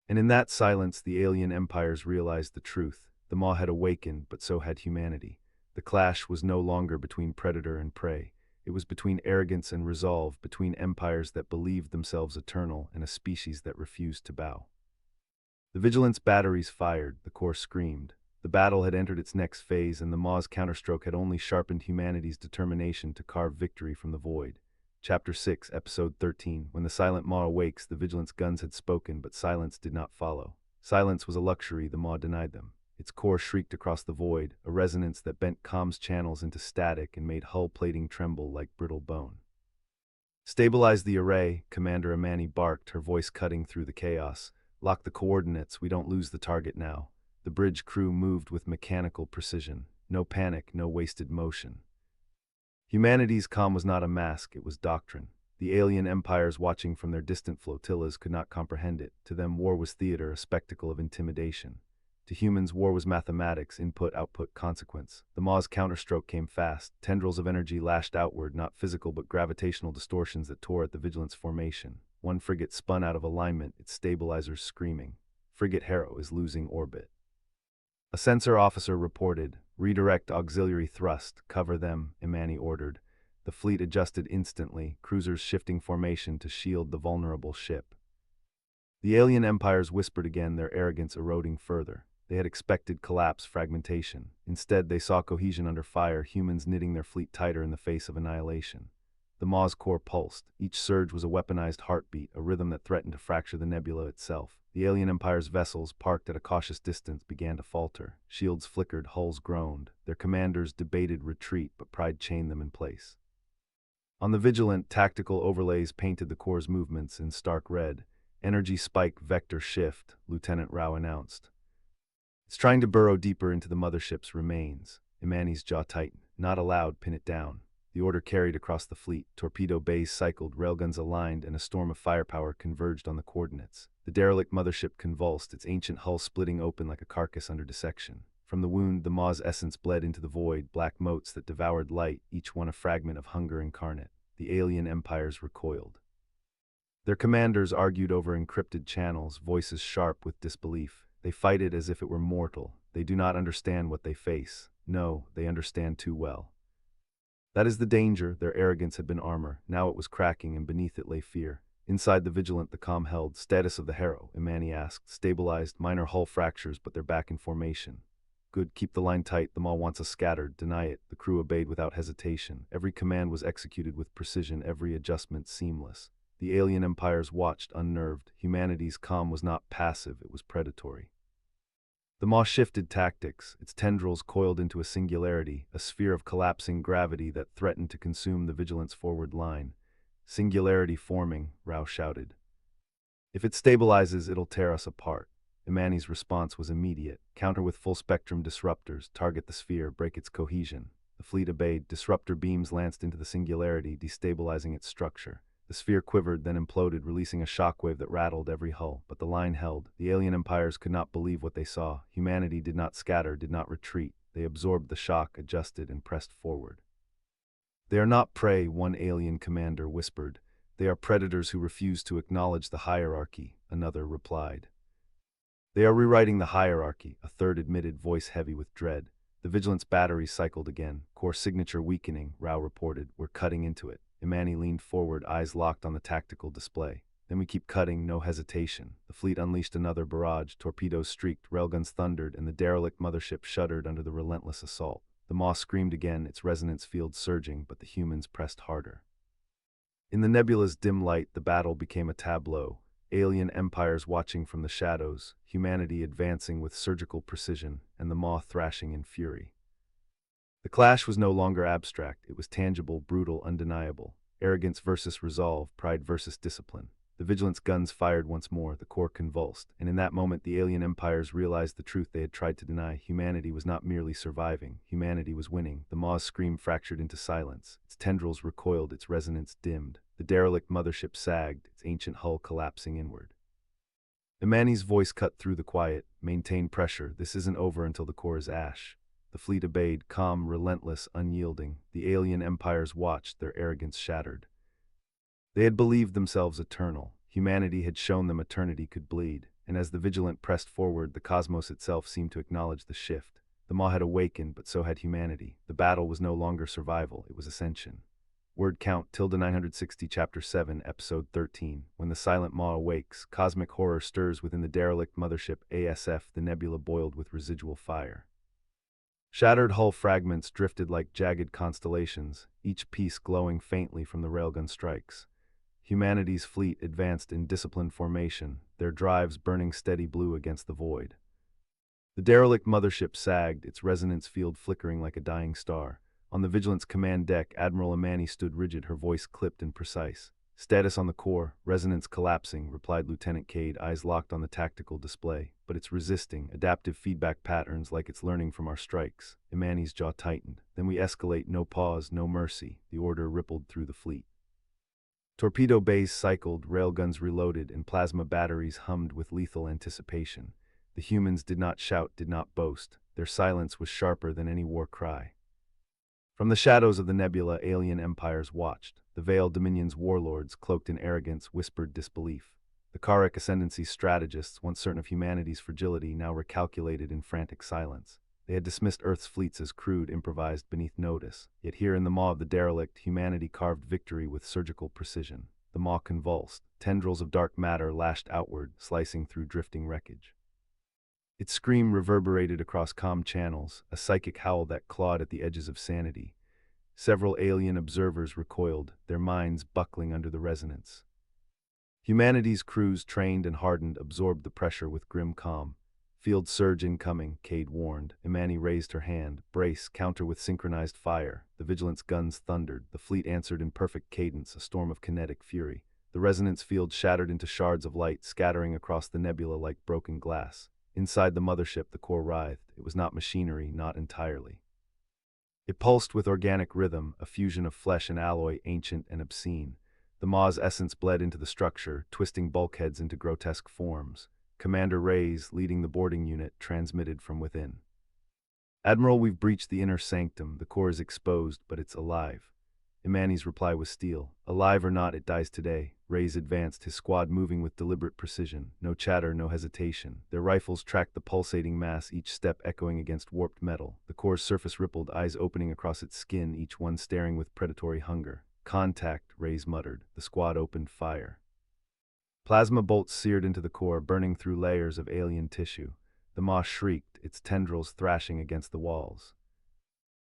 And in that silence, the alien empires realized the truth. The maw had awakened, but so had humanity. The clash was no longer between predator and prey. It was between arrogance and resolve, between empires that believed themselves eternal and a species that refused to bow. The Vigilant's batteries fired, the core screamed. The battle had entered its next phase, and the maw's counterstroke had only sharpened humanity's determination to carve victory from the void. Chapter 6, Episode 13. When the silent maw awakes, the Vigilant's guns had spoken, but silence did not follow. Silence was a luxury the maw denied them. its core shrieked across the void, a resonance that bent comms channels into static and made hull plating tremble like brittle bone. "Stabilize the array," Commander Amani barked, her voice cutting through the chaos. "Lock the coordinates, we don't lose the target now." The bridge crew moved with mechanical precision. No panic, no wasted motion. Humanity's comm was not a mask, it was doctrine. The alien empires watching from their distant flotillas could not comprehend it. To them, war was theater, a spectacle of intimidation. To humans, war was mathematics, input, output, consequence. The Maw's counterstroke came fast. Tendrils of energy lashed outward, not physical but gravitational distortions that tore at the Vigilance formation. One frigate spun out of alignment, its stabilizers screaming. Frigate Harrow is losing orbit. A sensor officer reported, "Redirect auxiliary thrust, cover them," Imani ordered. The fleet adjusted instantly, cruisers shifting formation to shield the vulnerable ship. The alien empires whispered again, their arrogance eroding further. They had expected collapse, fragmentation. Instead, they saw cohesion under fire, humans knitting their fleet tighter in the face of annihilation. The Maw's core pulsed. Each surge was a weaponized heartbeat, a rhythm that threatened to fracture the nebula itself. The alien empire's vessels, parked at a cautious distance, began to falter. Shields flickered, hulls groaned. Their commanders debated retreat, but pride chained them in place. On the Vigilant, tactical overlays painted the core's movements in stark red. "Energy spike vector shift," Lieutenant Rao announced. "It's trying to burrow deeper into the mothership's remains." Imani's jaw tightened. "Not allowed, pin it down." The order carried across the fleet. Torpedo bays cycled, railguns aligned, and a storm of firepower converged on the coordinates. The derelict mothership convulsed, its ancient hull splitting open like a carcass under dissection. From the wound, the Maw's essence bled into the void, black motes that devoured light, each one a fragment of hunger incarnate. The alien empires recoiled. Their commanders argued over encrypted channels, voices sharp with disbelief. They fight it as if it were mortal. They do not understand what they face. No, they understand too well. That is the danger. Their arrogance had been armor. Now it was cracking, and beneath it lay fear. Inside the Vigilant, the comm held. "Status of the Harrow," Imani asked. "Stabilized, minor hull fractures, but they're back in formation." "Good, keep the line tight. The Maw wants us scattered. Deny it." The crew obeyed without hesitation. Every command was executed with precision, every adjustment seamless. The alien empires watched, unnerved. Humanity's comm was not passive, it was predatory. The Maw shifted tactics, its tendrils coiled into a singularity, a sphere of collapsing gravity that threatened to consume the Vigilant's forward line. "Singularity forming," Rao shouted. "If it stabilizes, it'll tear us apart." Imani's response was immediate. "Counter with full-spectrum disruptors, target the sphere, break its cohesion." The fleet obeyed. Disruptor beams lanced into the singularity, destabilizing its structure. The sphere quivered, then imploded, releasing a shockwave that rattled every hull. But the line held. The alien empires could not believe what they saw. Humanity did not scatter, did not retreat. They absorbed the shock, adjusted, and pressed forward. "They are not prey," one alien commander whispered. "They are predators who refuse to acknowledge the hierarchy," another replied. "They are rewriting the hierarchy," a third admitted, voice heavy with dread. The Vigilance batteries cycled again. "Core signature weakening," Rao reported. "We're cutting into it." Imani leaned forward, eyes locked on the tactical display. "Then we keep cutting, no hesitation." The fleet unleashed another barrage. Torpedoes streaked, railguns thundered, and the derelict mothership shuddered under the relentless assault. The Maw screamed again, its resonance field surging, but the humans pressed harder. In the nebula's dim light, the battle became a tableau. Alien empires watching from the shadows, humanity advancing with surgical precision, and the Maw thrashing in fury. The clash was no longer abstract, it was tangible, brutal, undeniable. Arrogance versus resolve, pride versus discipline. The Vigilance guns fired once more, the core convulsed, and in that moment the alien empires realized the truth they had tried to deny. Humanity was not merely surviving, humanity was winning. The Maw's scream fractured into silence. Its tendrils recoiled, its resonance dimmed. The derelict mothership sagged, its ancient hull collapsing inward. Imani's voice cut through the quiet. "Maintain pressure, this isn't over until the core is ash." The fleet obeyed, calm, relentless, unyielding. The alien empires watched, their arrogance shattered. They had believed themselves eternal. Humanity had shown them eternity could bleed. And as the Vigilant pressed forward, the cosmos itself seemed to acknowledge the shift. The Maw had awakened, but so had humanity. The battle was no longer survival, it was ascension. Word count, ~960 Chapter 7, Episode 13. When the silent Maw awakes, cosmic horror stirs within the derelict mothership ASF, the nebula boiled with residual fire. Shattered hull fragments drifted like jagged constellations, each piece glowing faintly from the railgun strikes. Humanity's fleet advanced in disciplined formation, their drives burning steady blue against the void. The derelict mothership sagged, its resonance field flickering like a dying star. On the Vigilant's command deck, Admiral Amani stood rigid, her voice clipped and precise. "Status on the core, resonance collapsing," replied Lieutenant Cade, eyes locked on the tactical display. "But it's resisting, adaptive feedback patterns like it's learning from our strikes." Amani's jaw tightened. "Then we escalate, no pause, no mercy." The order rippled through the fleet. Torpedo bays cycled, railguns reloaded, and plasma batteries hummed with lethal anticipation. The humans did not shout, did not boast. Their silence was sharper than any war cry. From the shadows of the nebula, alien empires watched. The veiled Dominion's warlords, cloaked in arrogance, whispered disbelief. The Karic Ascendancy's strategists, once certain of humanity's fragility, now recalculated in frantic silence. They had dismissed Earth's fleets as crude, improvised beneath notice. Yet here in the maw of the derelict, humanity carved victory with surgical precision. The maw convulsed. Tendrils of dark matter lashed outward, slicing through drifting wreckage. Its scream reverberated across comm channels, a psychic howl that clawed at the edges of sanity. Several alien observers recoiled, their minds buckling under the resonance. Humanity's crews, trained and hardened, absorbed the pressure with grim calm. "Field surge incoming," Cade warned. Imani raised her hand. "Brace, counter with synchronized fire." The Vigilant's guns thundered. The fleet answered in perfect cadence, a storm of kinetic fury. The resonance field shattered into shards of light, scattering across the nebula like broken glass. Inside the mothership, the core writhed. It was not machinery, not entirely. It pulsed with organic rhythm, a fusion of flesh and alloy, ancient and obscene. The maw's essence bled into the structure, twisting bulkheads into grotesque forms. Commander Reyes, leading the boarding unit, transmitted from within. "Admiral, we've breached the inner sanctum. The core is exposed, but it's alive." Imani's reply was steel. "Alive or not, it dies today." Reyes advanced, his squad moving with deliberate precision. No chatter, no hesitation. Their rifles tracked the pulsating mass, each step echoing against warped metal. The core's surface rippled, eyes opening across its skin, each one staring with predatory hunger. "Contact," Reyes muttered. The squad opened fire. Plasma bolts seared into the core, burning through layers of alien tissue. The maw shrieked, its tendrils thrashing against the walls.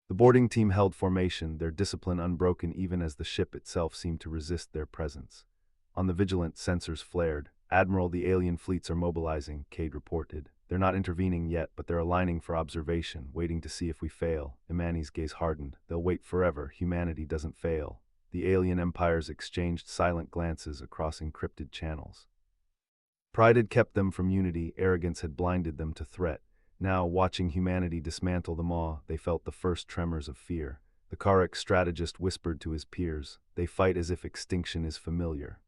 The boarding team held formation, their discipline unbroken even as the ship itself seemed to resist their presence. On the Vigilant, sensors flared. "Admiral, the alien fleets are mobilizing," Cade reported. "They're not intervening yet, but they're aligning for observation, waiting to see if we fail." Imani's gaze hardened. "They'll wait forever. Humanity doesn't fail." The alien empires exchanged silent glances across encrypted channels. Pride had kept them from unity, arrogance had blinded them to threat. Now, watching humanity dismantle the maw, they felt the first tremors of fear. The Karic strategist whispered to his peers, "They fight as if extinction is familiar.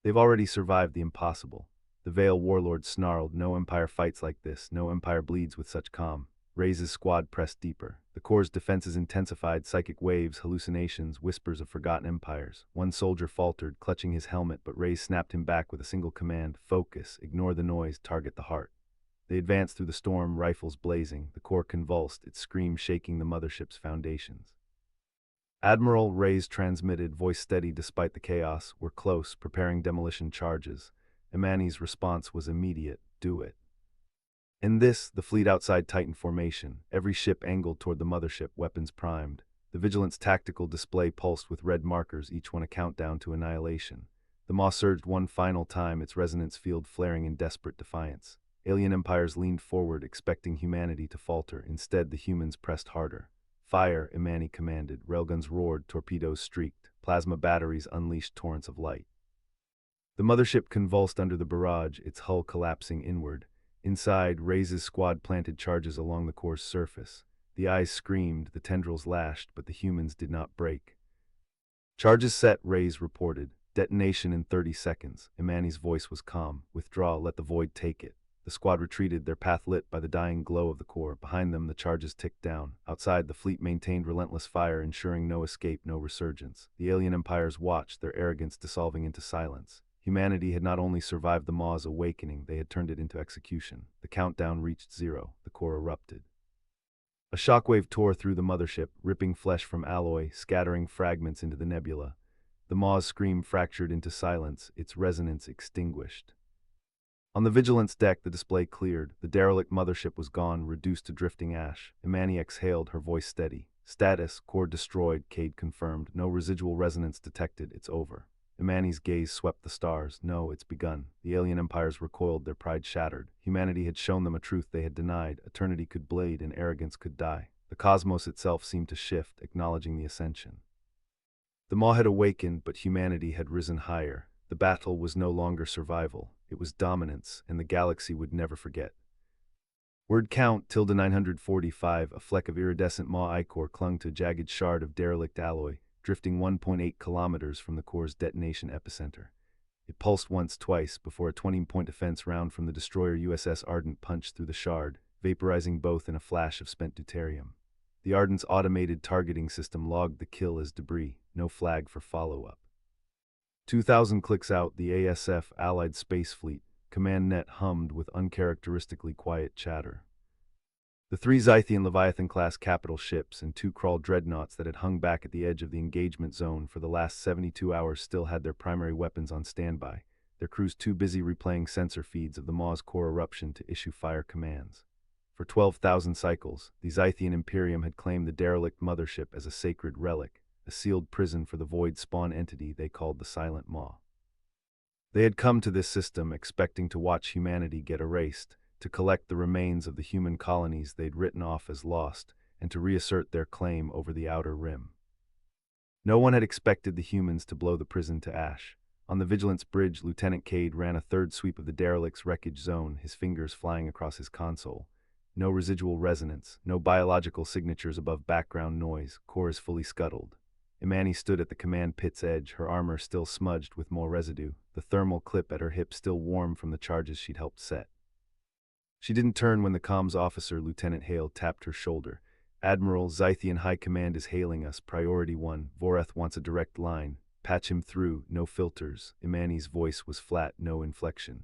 They've already survived the impossible." The Veil warlord snarled, "No empire fights like this, no empire bleeds with such calm." Reyes' squad pressed deeper. The core's defenses intensified, psychic waves, hallucinations, whispers of forgotten empires. One soldier faltered, clutching his helmet, but Reyes snapped him back with a single command: "Focus, ignore the noise, target the heart." They advanced through the storm, rifles blazing. The core convulsed, its scream shaking the mothership's foundations. "Admiral," Reyes transmitted, voice steady despite the chaos, "we're close, preparing demolition charges." Imani's response was immediate: "Do it." In this, the fleet outside tightened formation, every ship angled toward the mothership, weapons primed. The Vigilant's tactical display pulsed with red markers, each one a countdown to annihilation. The maw surged one final time, its resonance field flaring in desperate defiance. Alien empires leaned forward, expecting humanity to falter. Instead, the humans pressed harder. "Fire," Imani commanded. Railguns roared, torpedoes streaked. Plasma batteries unleashed torrents of light. The mothership convulsed under the barrage, its hull collapsing inward. Inside, Reyes' squad planted charges along the core's surface. The eyes screamed, the tendrils lashed, but the humans did not break. "Charges set," Reyes reported. "Detonation in 30 seconds. Imani's voice was calm. "Withdraw, let the void take it." The squad retreated, their path lit by the dying glow of the core. Behind them, the charges ticked down. Outside, the fleet maintained relentless fire, ensuring no escape, no resurgence. The alien empires watched, their arrogance dissolving into silence. Humanity had not only survived the maw's awakening, they had turned it into execution. The countdown reached 0. The core erupted. A shockwave tore through the mothership, ripping flesh from alloy, scattering fragments into the nebula. The maw's scream fractured into silence, its resonance extinguished. On the Vigilant's deck, the display cleared. The derelict mothership was gone, reduced to drifting ash. Imani exhaled, her voice steady. "Status, core destroyed," Cade confirmed. "No residual resonance detected, it's over." Imani's gaze swept the stars. No, it's begun. The alien empires recoiled, their pride shattered. Humanity had shown them a truth they had denied. Eternity could blade and arrogance could die. The cosmos itself seemed to shift, acknowledging the ascension. The Maw had awakened, but humanity had risen higher. The battle was no longer survival. It was dominance, and the galaxy would never forget. Word count, tilde 945, a fleck of iridescent Maw ichor clung to a jagged shard of derelict alloy, drifting 1.8 kilometers from the core's detonation epicenter. It pulsed once, twice, before a 20-point defense round from the destroyer USS Ardent punched through the shard, vaporizing both in a flash of spent deuterium. The Ardent's automated targeting system logged the kill as debris, no flag for follow-up. 2,000 clicks out, the ASF Allied Space Fleet command net hummed with uncharacteristically quiet chatter. The three Zythian Leviathan-class capital ships and two Krull dreadnoughts that had hung back at the edge of the engagement zone for the last 72 hours still had their primary weapons on standby, their crews too busy replaying sensor feeds of the Maw's core eruption to issue fire commands. For 12,000 cycles, the Zythian Imperium had claimed the Derelict Mothership as a sacred relic, a sealed prison for the void spawn entity they called the Silent Maw. They had come to this system expecting to watch humanity get erased, to collect the remains of the human colonies they'd written off as lost, and to reassert their claim over the outer rim. No one had expected the humans to blow the prison to ash. On the Vigilance Bridge, Lieutenant Cade ran a third sweep of the derelict's wreckage zone, his fingers flying across his console. No residual resonance, no biological signatures above background noise, core is fully scuttled. Imani stood at the command pit's edge, her armor still smudged with more residue, the thermal clip at her hip still warm from the charges she'd helped set. She didn't turn when the comms officer, Lieutenant Hale, tapped her shoulder. Admiral, Zythian High Command is hailing us. Priority 1. Voreth wants a direct line. Patch him through, no filters. Imani's voice was flat, no inflection.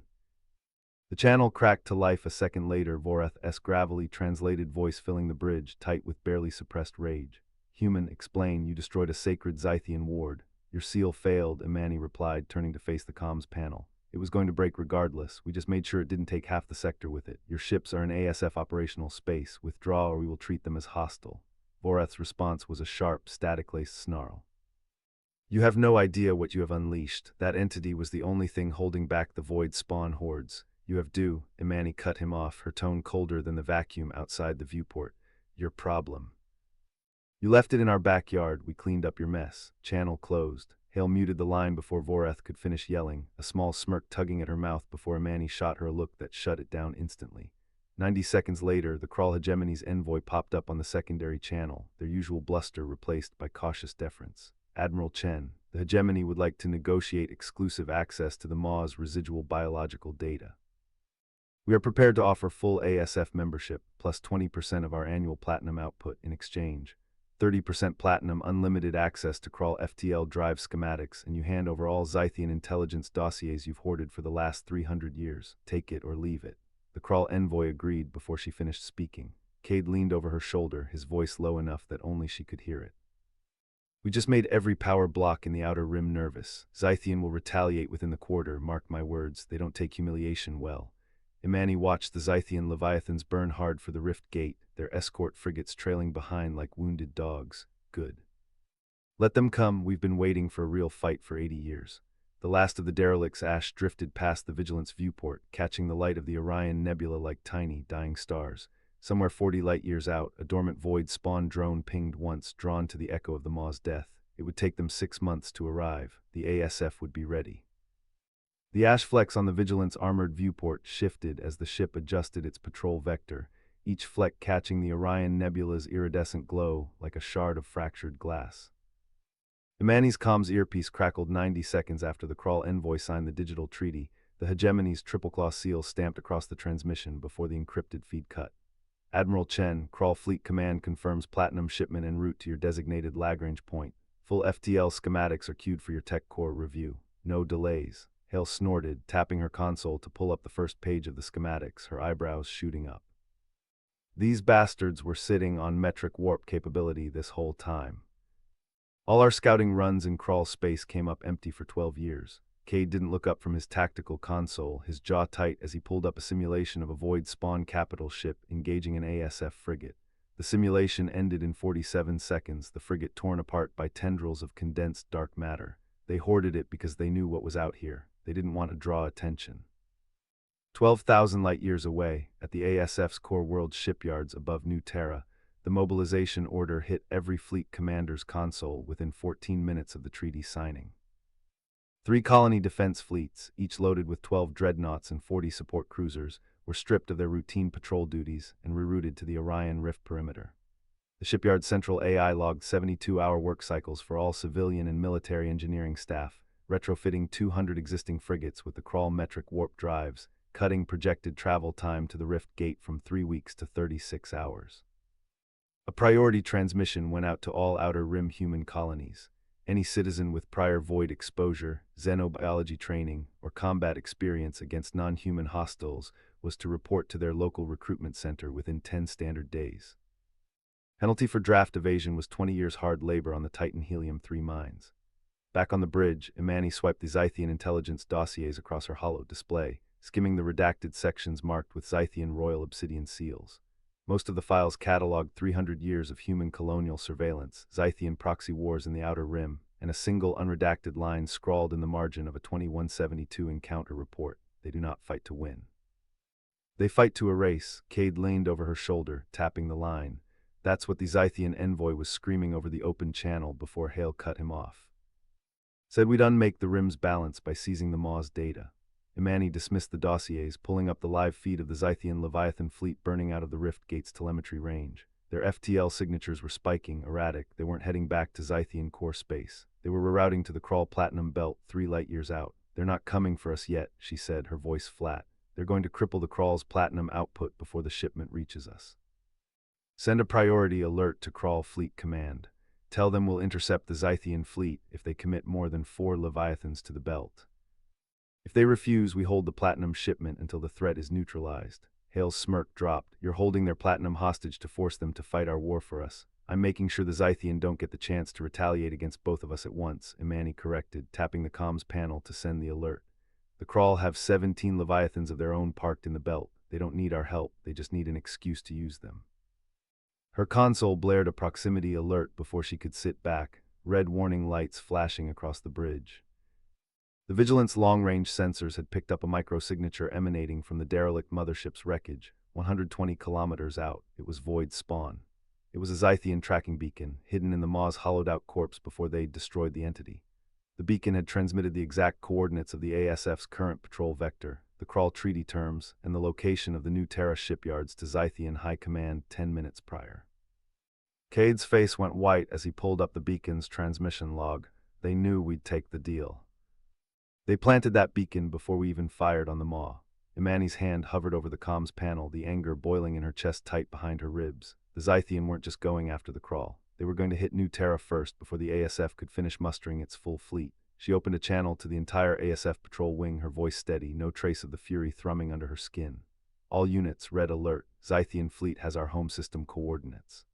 The channel cracked to life a second later, Voreth's gravelly translated voice filling the bridge, tight with barely suppressed rage. Human, explain, you destroyed a sacred Zythian ward. Your seal failed, Imani replied, turning to face the comms panel. It was going to break regardless. We just made sure it didn't take half the sector with it. Your ships are in ASF operational space. Withdraw or we will treat them as hostile. Voreth's response was a sharp, static-laced snarl. You have no idea what you have unleashed. That entity was the only thing holding back the void spawn hordes. You have due, Imani cut him off, her tone colder than the vacuum outside the viewport. Your problem. You left it in our backyard. We cleaned up your mess. Channel closed. Hale muted the line before Voreth could finish yelling, a small smirk tugging at her mouth before Imani shot her a look that shut it down instantly. 90 seconds later, the Krull hegemony's envoy popped up on the secondary channel, their usual bluster replaced by cautious deference. Admiral Chen, the hegemony would like to negotiate exclusive access to the Maw's residual biological data. We are prepared to offer full ASF membership, plus 20% of our annual platinum output in exchange. 30% platinum, unlimited access to Krull FTL drive schematics, and you hand over all Zythian intelligence dossiers you've hoarded for the last 300 years. Take it or leave it. The Krull envoy agreed before she finished speaking. Cade leaned over her shoulder, his voice low enough that only she could hear it. We just made every power block in the outer rim nervous. Zythian will retaliate within the quarter, mark my words. They don't take humiliation well. Imani watched the Zythian Leviathans burn hard for the Rift Gate, their escort frigates trailing behind like wounded dogs. Good. Let them come. We've been waiting for a real fight for 80 years. The last of the derelict's ash drifted past the Vigilance viewport, catching the light of the Orion Nebula like tiny, dying stars. Somewhere 40 light-years out, a dormant void spawn drone pinged once, drawn to the echo of the Maw's death. It would take them 6 months to arrive. The ASF would be ready. The ash flecks on the Vigilance armored viewport shifted as the ship adjusted its patrol vector, each fleck catching the Orion Nebula's iridescent glow like a shard of fractured glass. Imani's comms earpiece crackled 90 seconds after the Krull envoy signed the digital treaty, the hegemony's triple-claw seal stamped across the transmission before the encrypted feed cut. Admiral Chen, Krull Fleet Command confirms platinum shipment en route to your designated Lagrange point. Full FTL schematics are queued for your tech core review. No delays. Hale snorted, tapping her console to pull up the first page of the schematics, her eyebrows shooting up. These bastards were sitting on metric warp capability this whole time. All our scouting runs in Krull space came up empty for 12 years. Cade didn't look up from his tactical console, his jaw tight as he pulled up a simulation of a void spawn capital ship engaging an ASF frigate. The simulation ended in 47 seconds, the frigate torn apart by tendrils of condensed dark matter. They hoarded it because they knew what was out here. They didn't want to draw attention. 12,000 light-years away, at the ASF's core world shipyards above New Terra, the mobilization order hit every fleet commander's console within 14 minutes of the treaty signing. 3 colony defense fleets, each loaded with 12 dreadnoughts and 40 support cruisers, were stripped of their routine patrol duties and rerouted to the Orion Rift perimeter. The shipyard's central AI logged 72-hour work cycles for all civilian and military engineering staff, retrofitting 200 existing frigates with the crawl metric warp drives, cutting projected travel time to the Rift Gate from 3 weeks to 36 hours. A priority transmission went out to all Outer Rim human colonies. Any citizen with prior void exposure, xenobiology training, or combat experience against non-human hostiles was to report to their local recruitment center within 10 standard days. Penalty for draft evasion was 20 years hard labor on the Titan Helium-3 mines. Back on the bridge, Imani swiped the Zythian intelligence dossiers across her hollow display, skimming the redacted sections marked with Zythian royal obsidian seals. Most of the files cataloged 300 years of human colonial surveillance, Zythian proxy wars in the Outer Rim, and a single unredacted line scrawled in the margin of a 2172 encounter report. They do not fight to win. They fight to erase. Cade leaned over her shoulder, tapping the line. That's what the Zythian envoy was screaming over the open channel before Hale cut him off. Said we'd unmake the Rim's balance by seizing the Maw's data. Imani dismissed the dossiers, pulling up the live feed of the Zythian Leviathan fleet burning out of the Rift Gate's telemetry range. Their FTL signatures were spiking, erratic. They weren't heading back to Zythian core space. They were rerouting to the Crawl Platinum Belt 3 light-years out. They're not coming for us yet, she said, her voice flat. They're going to cripple the Crawl's platinum output before the shipment reaches us. Send a priority alert to Crawl Fleet Command. Tell them we'll intercept the Zythian fleet if they commit more than 4 Leviathans to the belt. If they refuse, we hold the platinum shipment until the threat is neutralized. Hale's smirk dropped. You're holding their platinum hostage to force them to fight our war for us. I'm making sure the Zythian don't get the chance to retaliate against both of us at once, Imani corrected, tapping the comms panel to send the alert. The Crawl have 17 Leviathans of their own parked in the belt. They don't need our help, they just need an excuse to use them. Her console blared a proximity alert before she could sit back, red warning lights flashing across the bridge. The Vigilance long-range sensors had picked up a microsignature emanating from the Derelict Mothership's wreckage, 120 kilometers out. It was Void Spawn. It was a Zythian tracking beacon, hidden in the Maw's hollowed-out corpse before they'd destroyed the entity. The beacon had transmitted the exact coordinates of the ASF's current patrol vector, the Crawl treaty terms, and the location of the New Terra shipyards to Zythian High Command 10 minutes prior. Cade's face went white as he pulled up the beacon's transmission log. They knew we'd take the deal. They planted that beacon before we even fired on the Maw. Imani's hand hovered over the comms panel, the anger boiling in her chest tight behind her ribs. The Zythian weren't just going after the Crawl. They were going to hit New Terra first before the ASF could finish mustering its full fleet. She opened a channel to the entire ASF patrol wing, her voice steady, no trace of the fury thrumming under her skin. All units, red alert. Zythian fleet has our home system coordinates.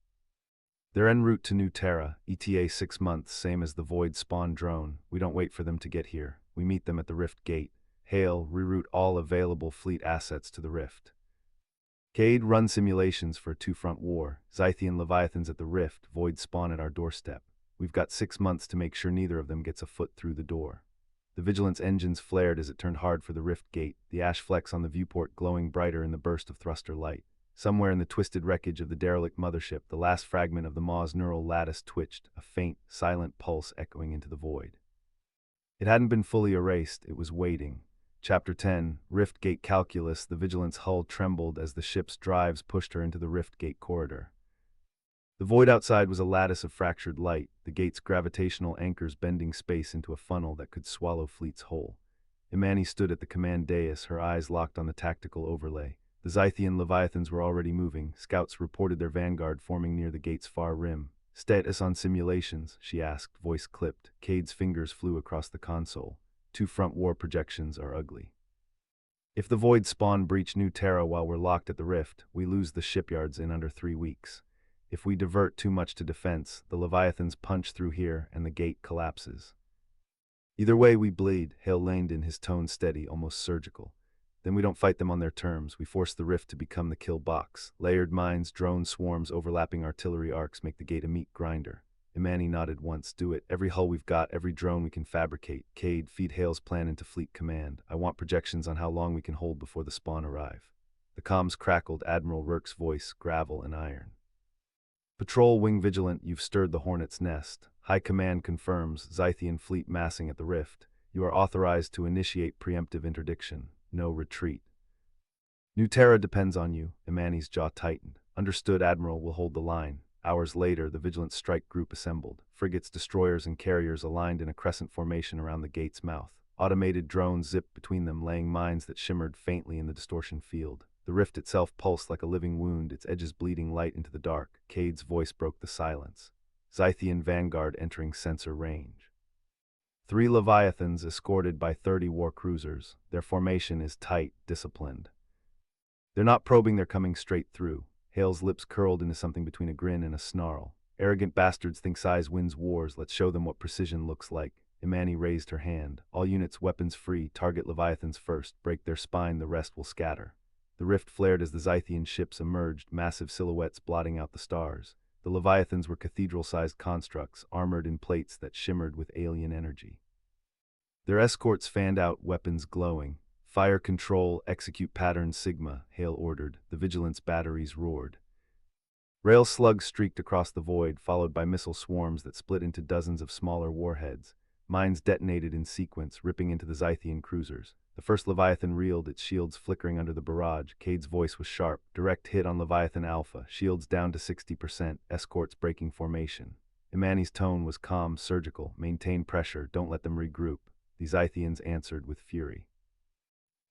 They're en route to New Terra, ETA 6 months, same as the Void Spawn drone. We don't wait for them to get here. We meet them at the Rift Gate. Hale, reroute all available fleet assets to the Rift. Cade, run simulations for a 2-front war. Zythian Leviathans at the Rift, Void Spawn at our doorstep. We've got 6 months to make sure neither of them gets a foot through the door. The Vigilance engines flared as it turned hard for the Rift Gate, the ash flecks on the viewport glowing brighter in the burst of thruster light. Somewhere in the twisted wreckage of the Derelict Mothership, the last fragment of the Maw's neural lattice twitched, a faint, silent pulse echoing into the void. It hadn't been fully erased, it was waiting. Chapter 10, Rift Gate Calculus. The Vigilance hull trembled as the ship's drives pushed her into the Rift Gate corridor. The void outside was a lattice of fractured light, the gate's gravitational anchors bending space into a funnel that could swallow fleets whole. Imani stood at the command dais, her eyes locked on the tactical overlay. The Zythian Leviathans were already moving. Scouts reported their vanguard forming near the gate's far rim. Status on simulations, she asked, voice clipped. Cade's fingers flew across the console. 2 front war projections are ugly. If the Void Spawn breach New Terra while we're locked at the Rift, we lose the shipyards in under 3 weeks. If we divert too much to defense, the Leviathans punch through here and the gate collapses. Either way, we bleed, Hale leaned in, his tone steady, almost surgical. Then we don't fight them on their terms. We force the Rift to become the kill box. Layered mines, drone swarms, overlapping artillery arcs make the gate a meat grinder. Imani nodded once. Do it. Every hull we've got, every drone we can fabricate. Cade, feed Hale's plan into Fleet Command. I want projections on how long we can hold before the spawn arrive. The comms crackled, Admiral Rourke's voice, gravel and iron. Patrol Wing Vigilant, you've stirred the hornet's nest. High Command confirms, Zythian fleet massing at the rift. You are authorized to initiate preemptive interdiction. No retreat. New Terra depends on you. Imani's jaw tightened. Understood, Admiral, will hold the line. Hours later, the Vigilant Strike Group assembled. Frigates, destroyers, and carriers aligned in a crescent formation around the gate's mouth. Automated drones zipped between them, laying mines that shimmered faintly in the distortion field. The rift itself pulsed like a living wound, its edges bleeding light into the dark. Cade's voice broke the silence. Zythian Vanguard entering sensor range. 3 Leviathans escorted by 30 war cruisers. Their formation is tight, disciplined. They're not probing, they're coming straight through. Hale's lips curled into something between a grin and a snarl. Arrogant bastards think size wins wars, let's show them what precision looks like. Imani raised her hand. All units weapons free, target Leviathans first, break their spine, the rest will scatter. The rift flared as the Zythian ships emerged, massive silhouettes blotting out the stars. The Leviathans were cathedral-sized constructs, armored in plates that shimmered with alien energy. Their escorts fanned out, weapons glowing. Fire control, execute pattern Sigma, Hale ordered. The Vigilance batteries roared. Rail slugs streaked across the void, followed by missile swarms that split into dozens of smaller warheads. Mines detonated in sequence, ripping into the Zythian cruisers. The first Leviathan reeled, its shields flickering under the barrage. Cade's voice was sharp. Direct hit on Leviathan Alpha, shields down to 60%, escorts breaking formation. Imani's tone was calm, surgical. Maintain pressure, don't let them regroup. The Zythians answered with fury.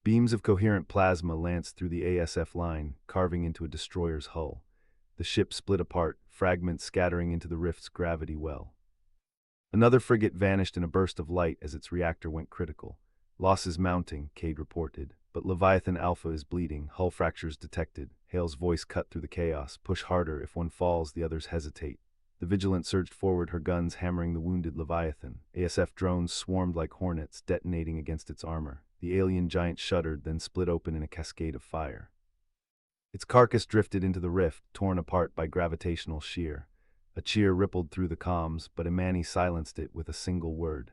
Beams of coherent plasma lanced through the ASF line, carving into a destroyer's hull. The ship split apart, fragments scattering into the rift's gravity well. Another frigate vanished in a burst of light as its reactor went critical. Losses mounting, Cade reported, but Leviathan Alpha is bleeding, hull fractures detected. Hale's voice cut through the chaos. Push harder, if one falls, the others hesitate. The Vigilant surged forward, her guns hammering the wounded Leviathan. ASF drones swarmed like hornets, detonating against its armor. The alien giant shuddered, then split open in a cascade of fire. Its carcass drifted into the rift, torn apart by gravitational shear. A cheer rippled through the comms, but Imani silenced it with a single word.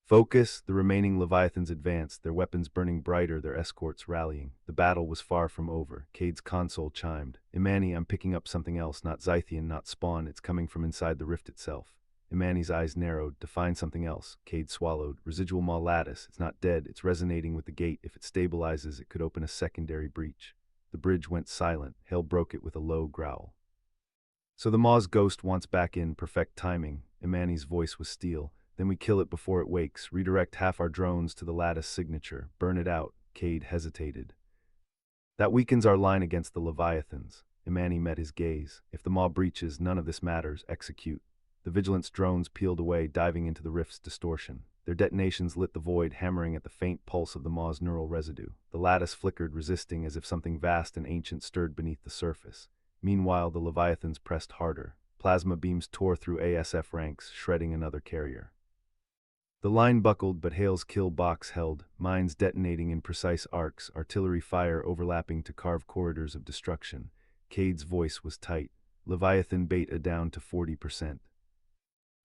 Focus. The remaining Leviathans advanced, their weapons burning brighter, their escorts rallying. The battle was far from over. Cade's console chimed. Imani, I'm picking up something else, not Zythian, not spawn, it's coming from inside the rift itself. Imani's eyes narrowed. Define something else. Cade swallowed. Residual maw lattice. It's not dead, it's resonating with the gate. If it stabilizes, it could open a secondary breach. The bridge went silent. Hale broke it with a low growl. So the maw's ghost wants back in, perfect timing. Imani's voice was steel. Then we kill it before it wakes, redirect half our drones to the lattice signature, burn it out. Cade hesitated. That weakens our line against the Leviathans. Imani met his gaze. If the maw breaches, none of this matters. Execute. The Vigilance drones peeled away, diving into the rift's distortion. Their detonations lit the void, hammering at the faint pulse of the maw's neural residue. The lattice flickered, resisting as if something vast and ancient stirred beneath the surface. Meanwhile, the Leviathans pressed harder. Plasma beams tore through ASF ranks, shredding another carrier. The line buckled, but Hale's kill box held, mines detonating in precise arcs, artillery fire overlapping to carve corridors of destruction. Cade's voice was tight. Leviathan beta down to 40%.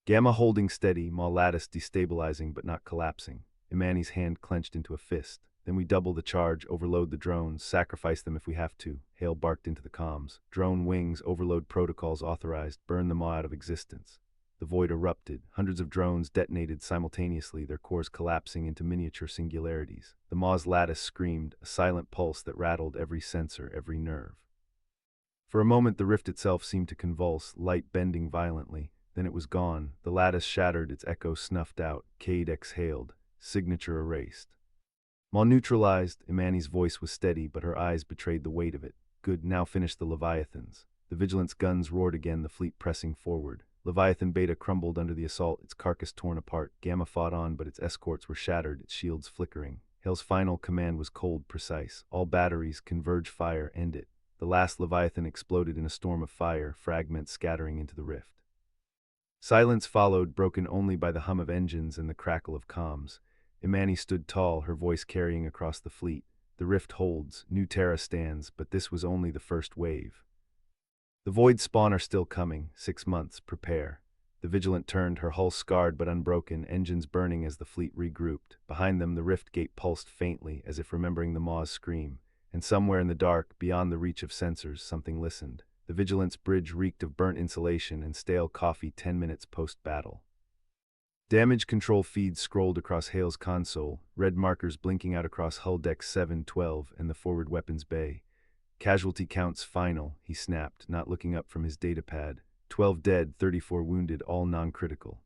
Gamma holding steady, maw lattice destabilizing but not collapsing. Imani's hand clenched into a fist. Then we double the charge, overload the drones, sacrifice them if we have to. Hale barked into the comms. Drone wings, overload protocols authorized, burn the maw out of existence. The void erupted. Hundreds of drones detonated simultaneously, their cores collapsing into miniature singularities. The maw's lattice screamed, a silent pulse that rattled every sensor, every nerve. For a moment the rift itself seemed to convulse, light bending violently. Then it was gone. The lattice shattered, its echo snuffed out. Cade exhaled. Signature erased. Maw neutralized. Imani's voice was steady, but her eyes betrayed the weight of it. Good, now finish the Leviathans. The Vigilance guns roared again, the fleet pressing forward. Leviathan Beta crumbled under the assault, its carcass torn apart. Gamma fought on, but its escorts were shattered, its shields flickering. Hale's final command was cold, precise. All batteries, converge fire, end it. The last Leviathan exploded in a storm of fire, fragments scattering into the rift. Silence followed, broken only by the hum of engines and the crackle of comms. Imani stood tall, her voice carrying across the fleet. The rift holds, New Terra stands, but this was only the first wave. The void spawn are still coming. 6 months, prepare. The Vigilant turned, her hull scarred but unbroken, engines burning as the fleet regrouped. Behind them, the rift gate pulsed faintly, as if remembering the Maw's scream. And somewhere in the dark, beyond the reach of sensors, something listened. The Vigilant's bridge reeked of burnt insulation and stale coffee 10 minutes post-battle. Damage control feeds scrolled across Hale's console, red markers blinking out across hull deck 712 and the forward weapons bay. Casualty counts final, he snapped, not looking up from his datapad. 12 dead, 34 wounded, all non-critical.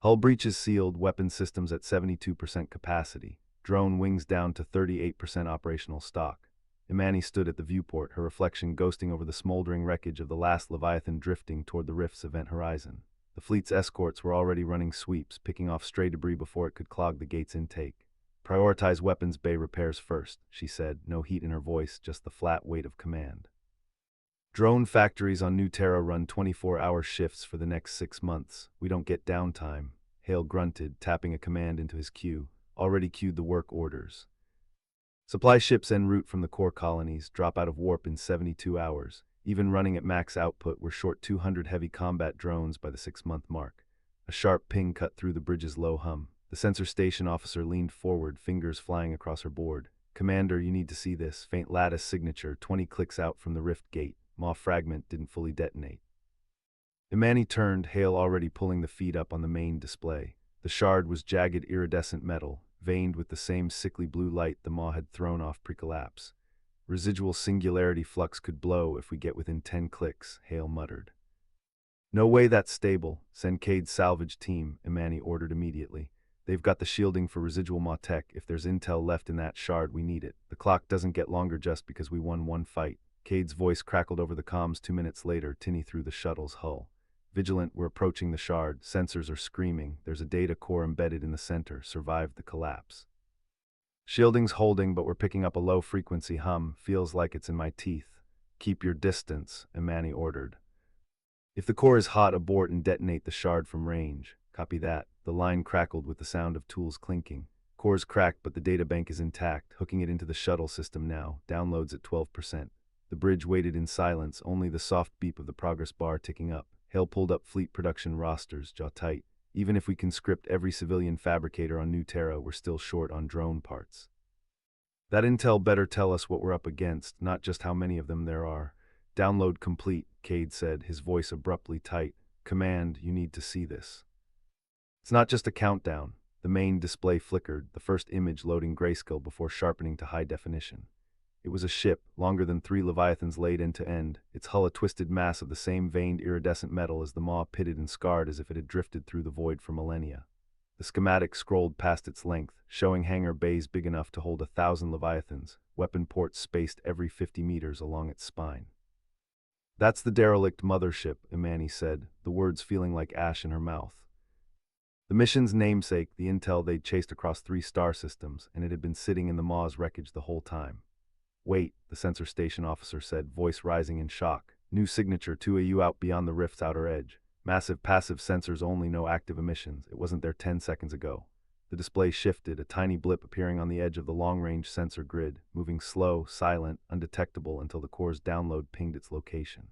Hull breaches sealed, weapon systems at 72% capacity. Drone wings down to 38% operational stock. Imani stood at the viewport, her reflection ghosting over the smoldering wreckage of the last Leviathan drifting toward the rift's event horizon. The fleet's escorts were already running sweeps, picking off stray debris before it could clog the gate's intake. Prioritize weapons bay repairs first, she said, no heat in her voice, just the flat weight of command. Drone factories on New Terra run 24-hour shifts for the next 6 months. We don't get downtime, Hale grunted, tapping a command into his queue. Already queued the work orders. Supply ships en route from the core colonies drop out of warp in 72 hours. Even running at max output, we're short 200 heavy combat drones by the 6-month mark. A sharp ping cut through the bridge's low hum. The sensor station officer leaned forward, fingers flying across her board. Commander, you need to see this. Faint lattice signature, 20 clicks out from the rift gate. Maw fragment didn't fully detonate. Imani turned, Hale already pulling the feed up on the main display. The shard was jagged iridescent metal, veined with the same sickly blue light the Maw had thrown off pre-collapse. Residual singularity flux could blow if we get within 10 clicks, Hale muttered. No way that's stable. Send Cade's salvage team, Imani ordered immediately. They've got the shielding for residual Maw tech. If there's intel left in that shard, we need it. The clock doesn't get longer just because we won one fight. Cade's voice crackled over the comms 2 minutes later, tinny through the shuttle's hull. Vigilant, we're approaching the shard. Sensors are screaming. There's a data core embedded in the center. Survived the collapse. Shielding's holding, but we're picking up a low-frequency hum. Feels like it's in my teeth. Keep your distance, Imani ordered. If the core is hot, abort and detonate the shard from range. Copy that. The line crackled with the sound of tools clinking. Core's cracked, but the databank is intact. Hooking it into the shuttle system now. Downloads at 12%. The bridge waited in silence, only the soft beep of the progress bar ticking up. Hale pulled up fleet production rosters, jaw tight. Even if we conscript every civilian fabricator on New Terra, we're still short on drone parts. That intel better tell us what we're up against, not just how many of them there are. Download complete, Cade said, his voice abruptly tight. Command, you need to see this. It's not just a countdown. The main display flickered, the first image loading grayscale before sharpening to high definition. It was a ship, longer than 3 Leviathans laid end to end, its hull a twisted mass of the same veined iridescent metal as the Maw, pitted and scarred as if it had drifted through the void for millennia. The schematic scrolled past its length, showing hangar bays big enough to hold 1,000 Leviathans, weapon ports spaced every 50 meters along its spine. That's the Derelict Mothership, Imani said, the words feeling like ash in her mouth. The mission's namesake, the intel they'd chased across 3 star systems, and it had been sitting in the Maw's wreckage the whole time. Wait, the sensor station officer said, voice rising in shock. New signature, 2AU out beyond the rift's outer edge. Massive passive sensors only, no active emissions. It wasn't there 10 seconds ago. The display shifted, a tiny blip appearing on the edge of the long-range sensor grid, moving slow, silent, undetectable until the core's download pinged its location.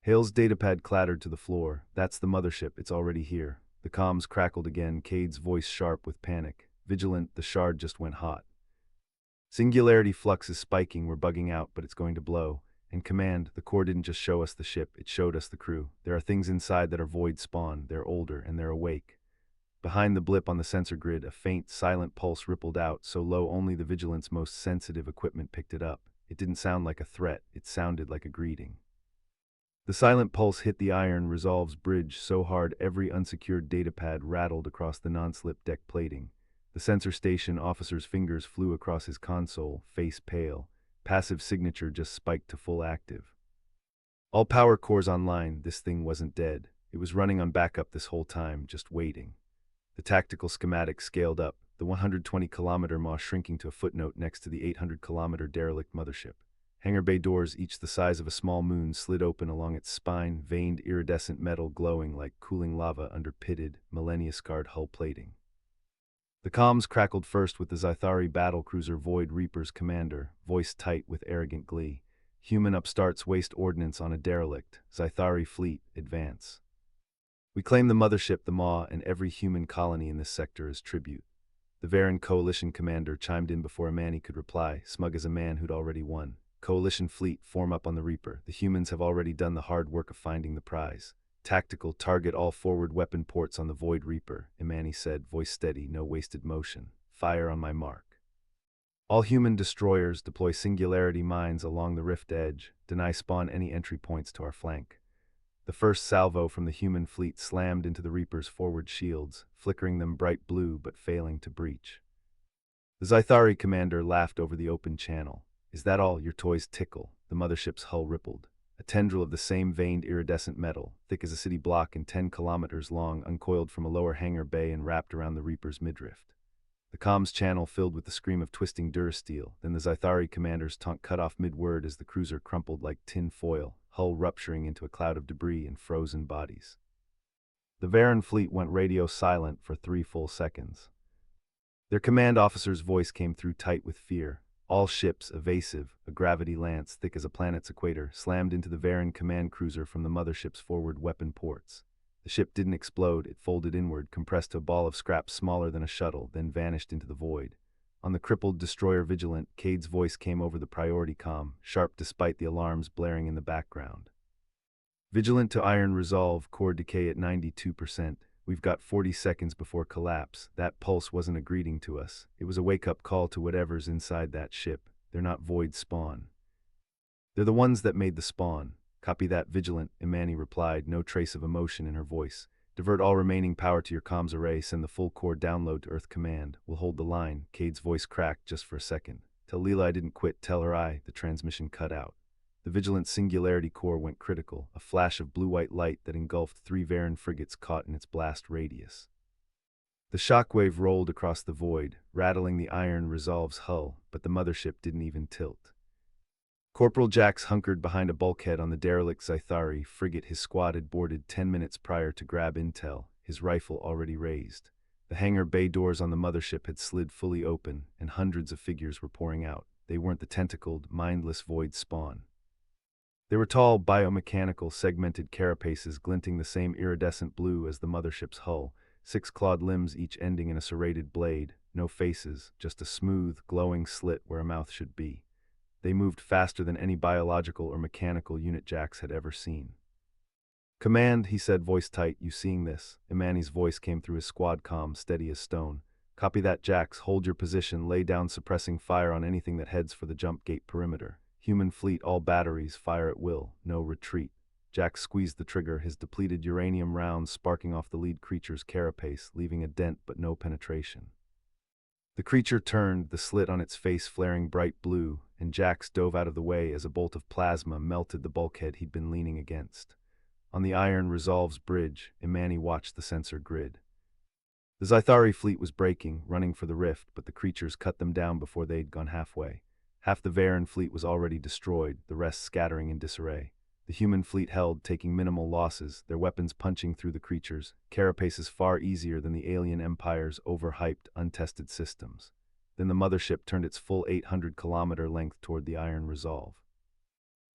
Hale's datapad clattered to the floor. That's the mothership, it's already here. The comms crackled again, Cade's voice sharp with panic. Vigilant, the shard just went hot. Singularity flux is spiking, we're bugging out, but it's going to blow. And command, the core didn't just show us the ship, it showed us the crew. There are things inside that are void spawn, they're older, and they're awake. Behind the blip on the sensor grid, a faint, silent pulse rippled out, so low only the Vigilant's most sensitive equipment picked it up. It didn't sound like a threat, it sounded like a greeting. The silent pulse hit the iron resolve's bridge so hard every unsecured datapad rattled across the non-slip deck plating. The sensor station officer's fingers flew across his console, face pale. Passive signature just spiked to full active. All power cores online, this thing wasn't dead. It was running on backup this whole time, just waiting. The tactical schematic scaled up, the 120-kilometer Maw shrinking to a footnote next to the 800-kilometer Derelict Mothership. Hangar bay doors, each the size of a small moon, slid open along its spine, veined iridescent metal glowing like cooling lava under pitted, millennia-scarred hull plating. The comms crackled first with the Zythari battlecruiser Void Reaper's commander, voice tight with arrogant glee. Human upstarts waste ordnance on a derelict. Zythari fleet, advance. We claim the mothership, the Maw, and every human colony in this sector as tribute. The Varen Coalition commander chimed in before Amani could reply, smug as a man who'd already won. Coalition fleet, form up on the Reaper. The humans have already done the hard work of finding the prize. Tactical, target all forward weapon ports on the Void Reaper, Imani said, voice steady, no wasted motion. Fire on my mark. All human destroyers deploy singularity mines along the rift edge, deny spawn any entry points to our flank. The first salvo from the human fleet slammed into the Reaper's forward shields, flickering them bright blue but failing to breach. The Zythari commander laughed over the open channel. Is that all? Your toys tickle. The mothership's hull rippled. A tendril of the same veined iridescent metal, thick as a city block and 10 kilometers long, uncoiled from a lower hangar bay and wrapped around the Reaper's midriff. The comms channel filled with the scream of twisting durasteel, then the Zythari commander's taunt cut off mid-word as the cruiser crumpled like tin foil, hull rupturing into a cloud of debris and frozen bodies. The Varen fleet went radio silent for 3 full seconds. Their command officer's voice came through tight with fear. All ships, evasive, a gravity lance thick as a planet's equator, slammed into the Varen command cruiser from the mothership's forward weapon ports. The ship didn't explode, it folded inward, compressed to a ball of scrap smaller than a shuttle, then vanished into the void. On the crippled destroyer Vigilant, Cade's voice came over the priority comm, sharp despite the alarms blaring in the background. Vigilant to iron resolve, core decay at 92%. We've got 40 seconds before collapse. That pulse wasn't a greeting to us. It was a wake-up call to whatever's inside that ship. They're not void spawn. They're the ones that made the spawn. Copy that, Vigilant, Imani replied, no trace of emotion in her voice. Divert all remaining power to your comms array, send the full core download to Earth Command. We'll hold the line. Cade's voice cracked just for a second. Tell Leela I didn't quit, tell her the transmission cut out. The Vigilant Singularity core went critical, a flash of blue-white light that engulfed 3 Varen frigates caught in its blast radius. The shockwave rolled across the void, rattling the iron Resolve's hull, but the mothership didn't even tilt. Corporal Jax hunkered behind a bulkhead on the derelict Zythari frigate his squad had boarded 10 minutes prior to grab intel, his rifle already raised. The hangar bay doors on the mothership had slid fully open, and hundreds of figures were pouring out. They weren't the tentacled, mindless void spawn. They were tall, biomechanical, segmented carapaces glinting the same iridescent blue as the mothership's hull, 6 clawed limbs each ending in a serrated blade, no faces, just a smooth, glowing slit where a mouth should be. They moved faster than any biological or mechanical unit Jax had ever seen. Command, he said, voice tight, you seeing this? Imani's voice came through his squad comm, steady as stone. Copy that, Jax, hold your position, lay down suppressing fire on anything that heads for the jump gate perimeter. Human fleet, all batteries, fire at will, no retreat. Jax squeezed the trigger, his depleted uranium rounds sparking off the lead creature's carapace, leaving a dent but no penetration. The creature turned, the slit on its face flaring bright blue, and Jax dove out of the way as a bolt of plasma melted the bulkhead he'd been leaning against. On the iron Resolve's bridge, Imani watched the sensor grid. The Zythari fleet was breaking, running for the rift, but the creatures cut them down before they'd gone halfway. Half the Varen fleet was already destroyed, the rest scattering in disarray. The human fleet held, taking minimal losses, their weapons punching through the creatures, carapaces far easier than the alien empire's overhyped, untested systems. Then the mothership turned its full 800-kilometer length toward the iron Resolve.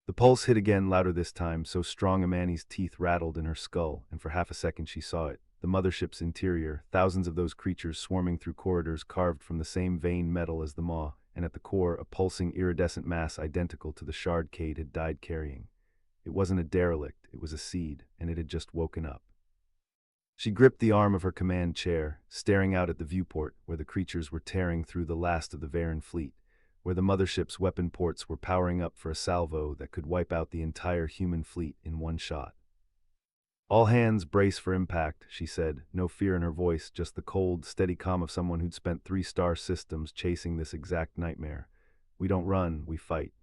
The pulse hit again, louder this time, so strong Imani's teeth rattled in her skull, and for half a second she saw it. The mothership's interior, thousands of those creatures swarming through corridors carved from the same veined metal as the Maw, and at the core, a pulsing iridescent mass identical to the shard Cade had died carrying. It wasn't a derelict, it was a seed, and it had just woken up. She gripped the arm of her command chair, staring out at the viewport where the creatures were tearing through the last of the Varen fleet, where the mothership's weapon ports were powering up for a salvo that could wipe out the entire human fleet in one shot. All hands brace for impact, she said, no fear in her voice, just the cold, steady calm of someone who'd spent 3-star systems chasing this exact nightmare. We don't run, we fight.